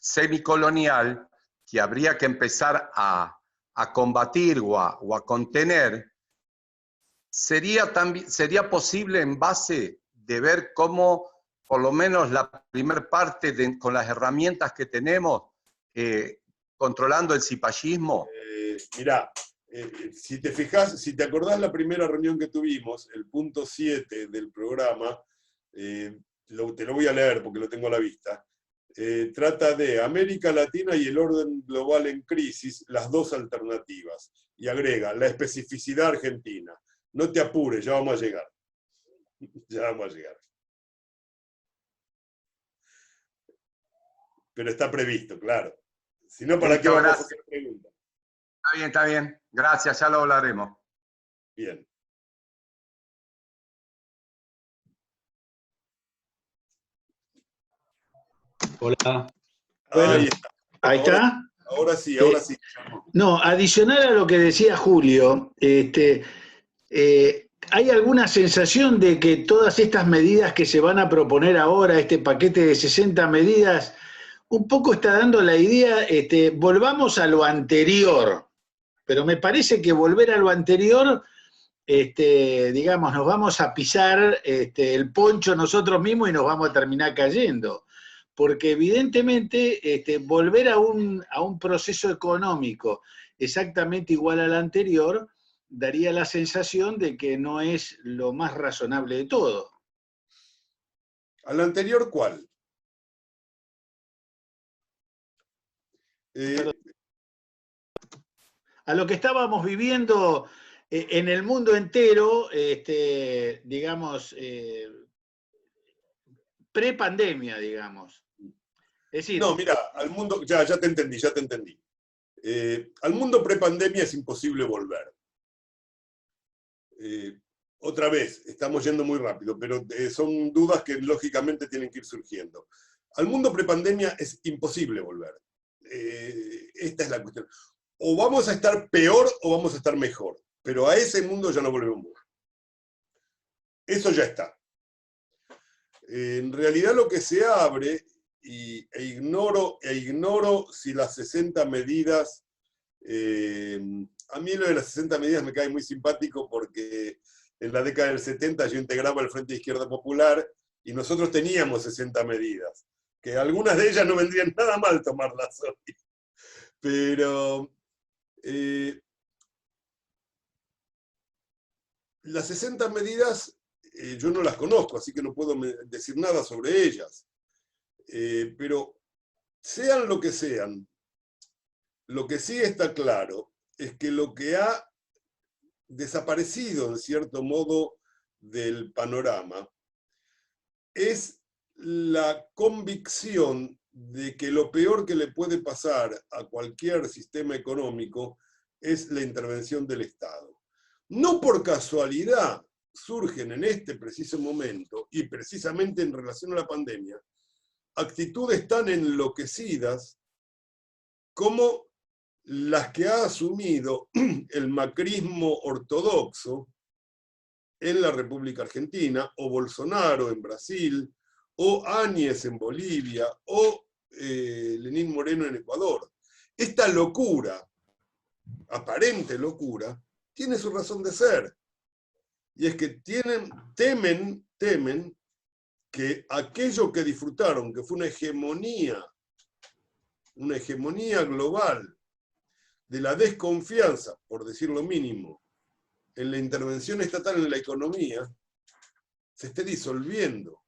semicolonial, que habría que empezar a combatir o a contener, sería posible en base de ver cómo, por lo menos la primer parte, con las herramientas que tenemos, controlando el cipallismo. Mirá, si te fijás, si te acordás la primera reunión que tuvimos, el punto 7 del programa, te lo voy a leer porque lo tengo a la vista, trata de América Latina y el orden global en crisis, las dos alternativas, y agrega la especificidad argentina. No te apures, ya vamos a llegar. Ya vamos a llegar. Pero está previsto, claro. Si no, ¿para qué vamos a hacer preguntas? Está bien. Gracias, ya lo hablaremos. Bien. Hola. Bueno, Ahí está. Ahora sí. No, adicional a lo que decía Julio, ¿hay alguna sensación de que todas estas medidas que se van a proponer ahora, este paquete de 60 medidas, un poco está dando la idea, volvamos a lo anterior? Pero me parece que volver a lo anterior, digamos, nos vamos a pisar el poncho nosotros mismos y nos vamos a terminar cayendo. Porque evidentemente volver a un proceso económico exactamente igual al anterior daría la sensación de que no es lo más razonable de todo. ¿Al anterior cuál? A lo que estábamos viviendo en el mundo entero, digamos, pre-pandemia, digamos. Es decir, No, mira, al mundo, ya te entendí. Al mundo prepandemia es imposible volver. Otra vez, estamos yendo muy rápido, pero son dudas que lógicamente tienen que ir surgiendo. Al mundo prepandemia es imposible volver. Esta es la cuestión. O vamos a estar peor o vamos a estar mejor, pero a ese mundo ya no volvemos. Eso ya está. En realidad lo que se abre, e ignoro si las 60 medidas, a mí lo de las 60 medidas me cae muy simpático porque en la década del 70 yo integraba el Frente de Izquierda Popular y nosotros teníamos 60 medidas, que algunas de ellas no vendrían nada mal tomarlas hoy. Pero las 60 medidas yo no las conozco, así que no puedo decir nada sobre ellas. Pero sean lo que sean, lo que sí está claro es que lo que ha desaparecido, en cierto modo, del panorama es la convicción de que lo peor que le puede pasar a cualquier sistema económico es la intervención del Estado. No por casualidad, surgen en este preciso momento, y precisamente en relación a la pandemia, actitudes tan enloquecidas como las que ha asumido el macrismo ortodoxo en la República Argentina, o Bolsonaro en Brasil, o Áñez en Bolivia, o Lenín Moreno en Ecuador. Esta locura, aparente locura, tiene su razón de ser. Y es que temen que aquello que disfrutaron, que fue una hegemonía global de la desconfianza, por decir lo mínimo, en la intervención estatal en la economía, se esté disolviendo.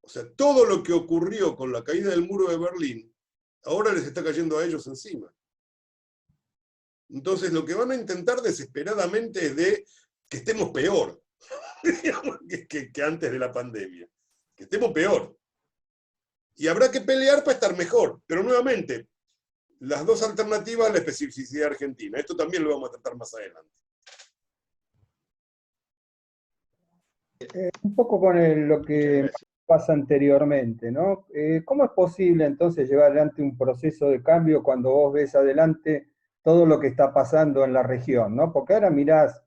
O sea, todo lo que ocurrió con la caída del muro de Berlín, ahora les está cayendo a ellos encima. Entonces lo que van a intentar desesperadamente es de que estemos peor que antes de la pandemia. Que estemos peor. Y habrá que pelear para estar mejor. Pero nuevamente, las dos alternativas, la especificidad argentina. Esto también lo vamos a tratar más adelante. Un poco con lo que pasa anteriormente, ¿no? ¿Cómo es posible entonces llevar adelante un proceso de cambio cuando vos ves adelante todo lo que está pasando en la región, ¿no? Porque ahora mirás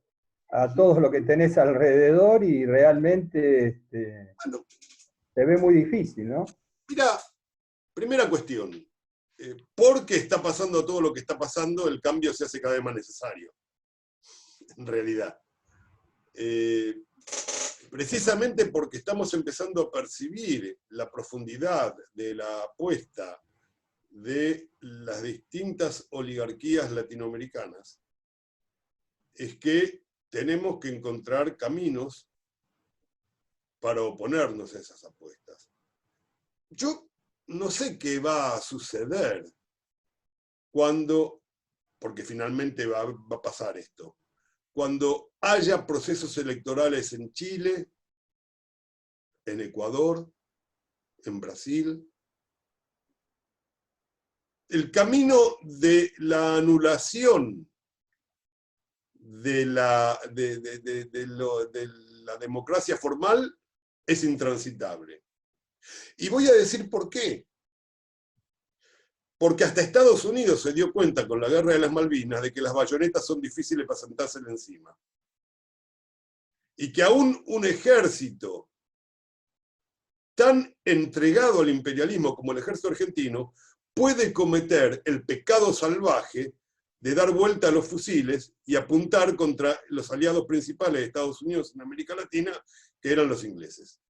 a todo lo que tenés alrededor y realmente Bueno, se ve muy difícil, ¿no? mira, primera cuestión. Porque está pasando todo lo que está pasando, el cambio se hace cada vez más necesario. En realidad. Precisamente porque estamos empezando a percibir la profundidad de la apuesta de las distintas oligarquías latinoamericanas, es que tenemos que encontrar caminos para oponernos a esas apuestas. Yo no sé qué va a suceder cuando, porque finalmente va a pasar esto, cuando haya procesos electorales en Chile, en Ecuador, en Brasil. El camino de la anulación de la democracia formal es intransitable. Y voy a decir por qué. Porque hasta Estados Unidos se dio cuenta con la guerra de las Malvinas de que las bayonetas son difíciles para sentársela encima. Y que aún un ejército tan entregado al imperialismo como el ejército argentino puede cometer el pecado salvaje de dar vuelta a los fusiles y apuntar contra los aliados principales de Estados Unidos en América Latina, que eran los ingleses.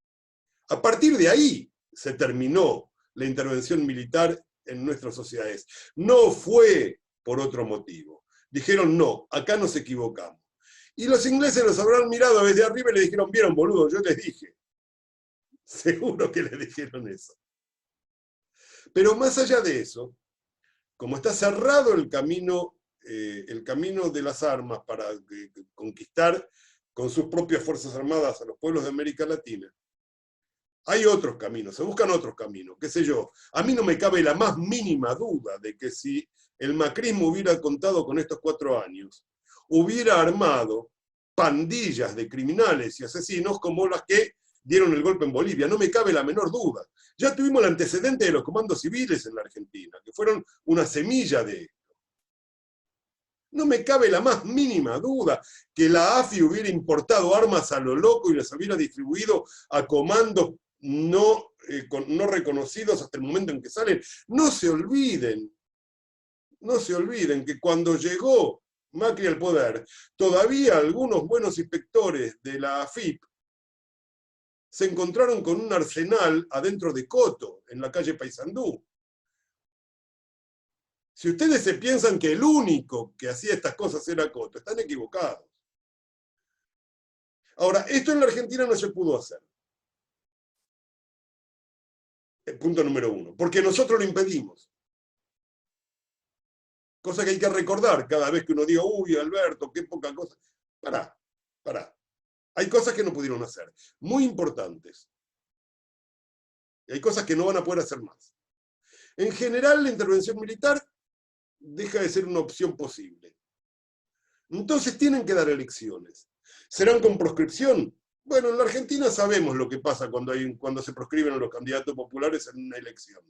A partir de ahí se terminó la intervención militar en nuestras sociedades. No fue por otro motivo. Dijeron, no, acá nos equivocamos. Y los ingleses los habrán mirado desde arriba y le dijeron, vieron, boludo, yo les dije. Seguro que les dijeron eso. Pero más allá de eso, como está cerrado el camino de las armas para conquistar con sus propias fuerzas armadas a los pueblos de América Latina, hay otros caminos, se buscan otros caminos, qué sé yo. A mí no me cabe la más mínima duda de que si el macrismo hubiera contado con estos 4 años, hubiera armado pandillas de criminales y asesinos como las que dieron el golpe en Bolivia. No me cabe la menor duda. Ya tuvimos el antecedente de los comandos civiles en la Argentina, que fueron una semilla de esto. No me cabe la más mínima duda que la AFI hubiera importado armas a lo loco y las hubiera distribuido a comandos no reconocidos hasta el momento en que salen. No se olviden que cuando llegó Macri al poder, todavía algunos buenos inspectores de la AFIP se encontraron con un arsenal adentro de Coto, en la calle Paysandú. Si ustedes se piensan que el único que hacía estas cosas era Coto, están equivocados. Ahora, esto en la Argentina no se pudo hacer. Punto número 1. Porque nosotros lo impedimos. Cosa que hay que recordar cada vez que uno diga, uy, Alberto, qué poca cosa. Pará. Hay cosas que no pudieron hacer, muy importantes. Y hay cosas que no van a poder hacer más. En general, la intervención militar deja de ser una opción posible. Entonces tienen que dar elecciones. ¿Serán con proscripción? Bueno, en la Argentina sabemos lo que pasa cuando se proscriben a los candidatos populares en una elección.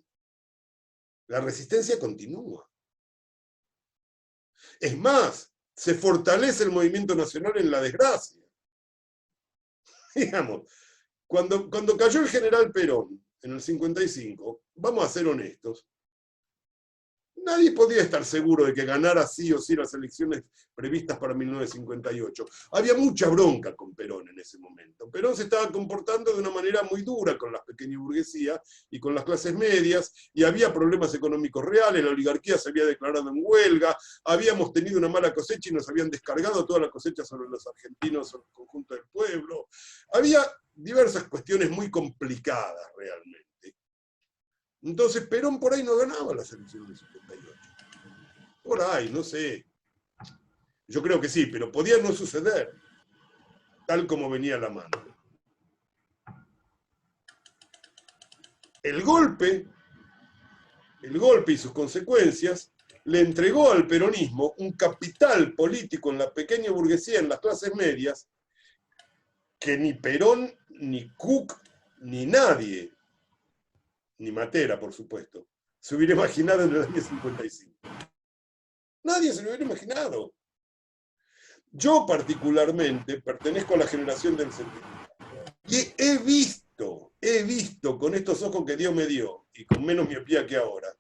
La resistencia continúa. Es más, se fortalece el movimiento nacional en la desgracia. Digamos, cuando cayó el general Perón en el 55, vamos a ser honestos, nadie podía estar seguro de que ganara sí o sí las elecciones previstas para 1958. Había mucha bronca con Perón en ese momento. Perón se estaba comportando de una manera muy dura con las pequeñas burguesías y con las clases medias, y había problemas económicos reales, la oligarquía se había declarado en huelga, habíamos tenido una mala cosecha y nos habían descargado toda la cosecha sobre los argentinos, sobre el conjunto del pueblo. Había diversas cuestiones muy complicadas realmente. Entonces Perón por ahí no ganaba las elecciones del 78. Por ahí, no sé. Yo creo que sí, pero podía no suceder, tal como venía la mano. El golpe y sus consecuencias le entregó al peronismo un capital político en la pequeña burguesía, en las clases medias, que ni Perón, ni Cook, ni nadie, ni Matera, por supuesto, se hubiera imaginado en el año 55. Nadie se lo hubiera imaginado. Yo particularmente pertenezco a la generación del 70. Y he visto con estos ojos que Dios me dio, y con menos miopía que ahora,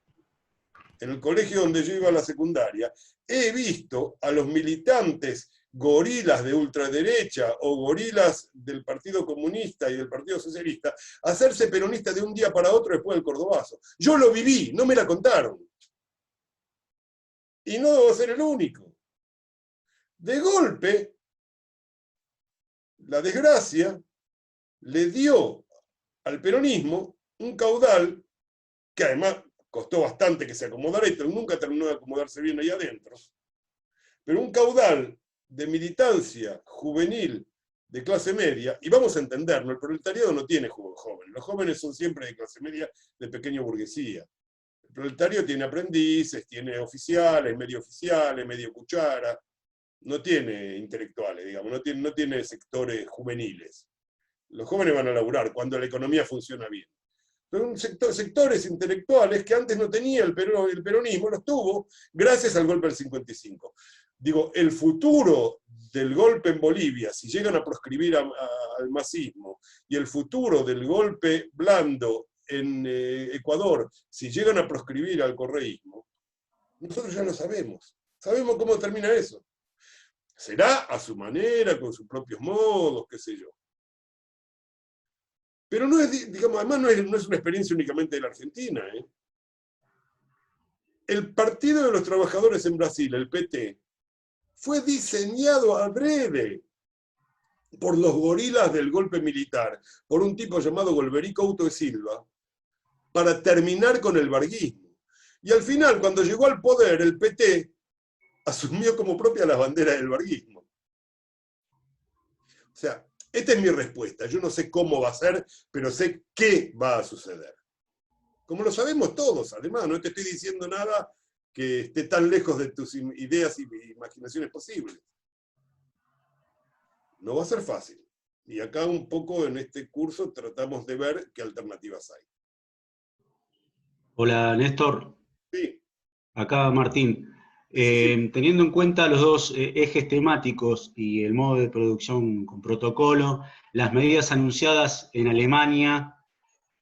en el colegio donde yo iba a la secundaria, he visto a los militantes gorilas de ultraderecha o gorilas del Partido Comunista y del Partido Socialista hacerse peronistas de un día para otro después del Cordobazo. Yo lo viví, no me la contaron. Y no debo ser el único. De golpe, la desgracia le dio al peronismo un caudal que además costó bastante que se acomodara y nunca terminó de acomodarse bien ahí adentro, pero un caudal de militancia juvenil de clase media, y vamos a entenderlo, el proletariado no tiene jóvenes, los jóvenes son siempre de clase media, de pequeña burguesía. El proletario tiene aprendices, tiene oficiales, medio cuchara, no tiene intelectuales, digamos, no tiene sectores juveniles. Los jóvenes van a laburar cuando la economía funciona bien. Pero sectores intelectuales que antes no tenía el peronismo, los tuvo gracias al golpe del 55. Digo, el futuro del golpe en Bolivia, si llegan a proscribir al masismo, y el futuro del golpe blando en Ecuador, si llegan a proscribir al correísmo, nosotros ya lo sabemos. Sabemos cómo termina eso. Será a su manera, con sus propios modos, qué sé yo. Pero no es, digamos, además no es una experiencia únicamente de la Argentina. El Partido de los Trabajadores en Brasil, el PT, fue diseñado adrede por los gorilas del golpe militar, por un tipo llamado Golbery Couto de Silva, para terminar con el varguismo. Y al final, cuando llegó al poder, el PT asumió como propia las banderas del varguismo. O sea, esta es mi respuesta. Yo no sé cómo va a ser, pero sé qué va a suceder. Como lo sabemos todos, además, no te estoy diciendo nada que esté tan lejos de tus ideas y imaginaciones posibles. No va a ser fácil. Y acá un poco en este curso tratamos de ver qué alternativas hay. Hola, Néstor. Sí. Acá Martín. Sí. Teniendo en cuenta los dos ejes temáticos y el modo de producción con protocolo, las medidas anunciadas en Alemania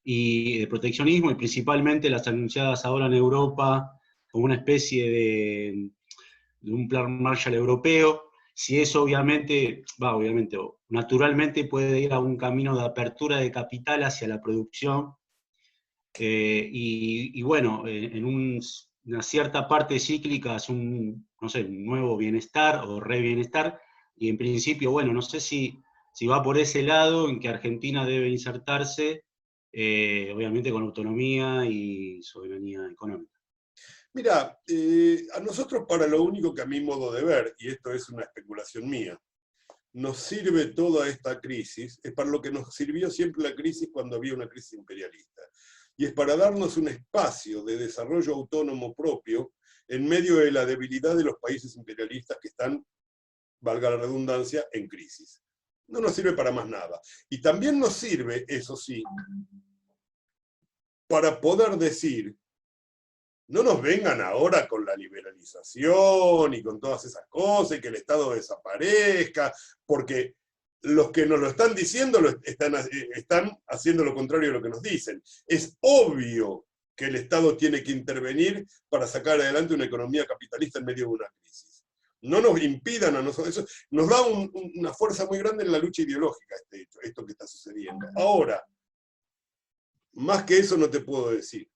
y de proteccionismo, y principalmente las anunciadas ahora en Europa como una especie de un plan Marshall europeo, si eso obviamente, o naturalmente puede ir a un camino de apertura de capital hacia la producción, y bueno, en una cierta parte cíclica es un nuevo bienestar o re-bienestar, y en principio, bueno, no sé si va por ese lado en que Argentina debe insertarse, obviamente con autonomía y soberanía económica. Mira, a nosotros para lo único que a mi modo de ver, y esto es una especulación mía, nos sirve toda esta crisis, es para lo que nos sirvió siempre la crisis cuando había una crisis imperialista. Y es para darnos un espacio de desarrollo autónomo propio en medio de la debilidad de los países imperialistas que están, valga la redundancia, en crisis. no nos sirve para más nada. Y también nos sirve, eso sí, para poder decir, no nos vengan ahora con la liberalización y con todas esas cosas y que el Estado desaparezca, porque los que nos lo están diciendo están haciendo lo contrario de lo que nos dicen. Es obvio que el Estado tiene que intervenir para sacar adelante una economía capitalista en medio de una crisis. No nos impidan a nosotros, eso nos da una fuerza muy grande en la lucha ideológica, esto que está sucediendo. Ahora, más que eso no te puedo decir.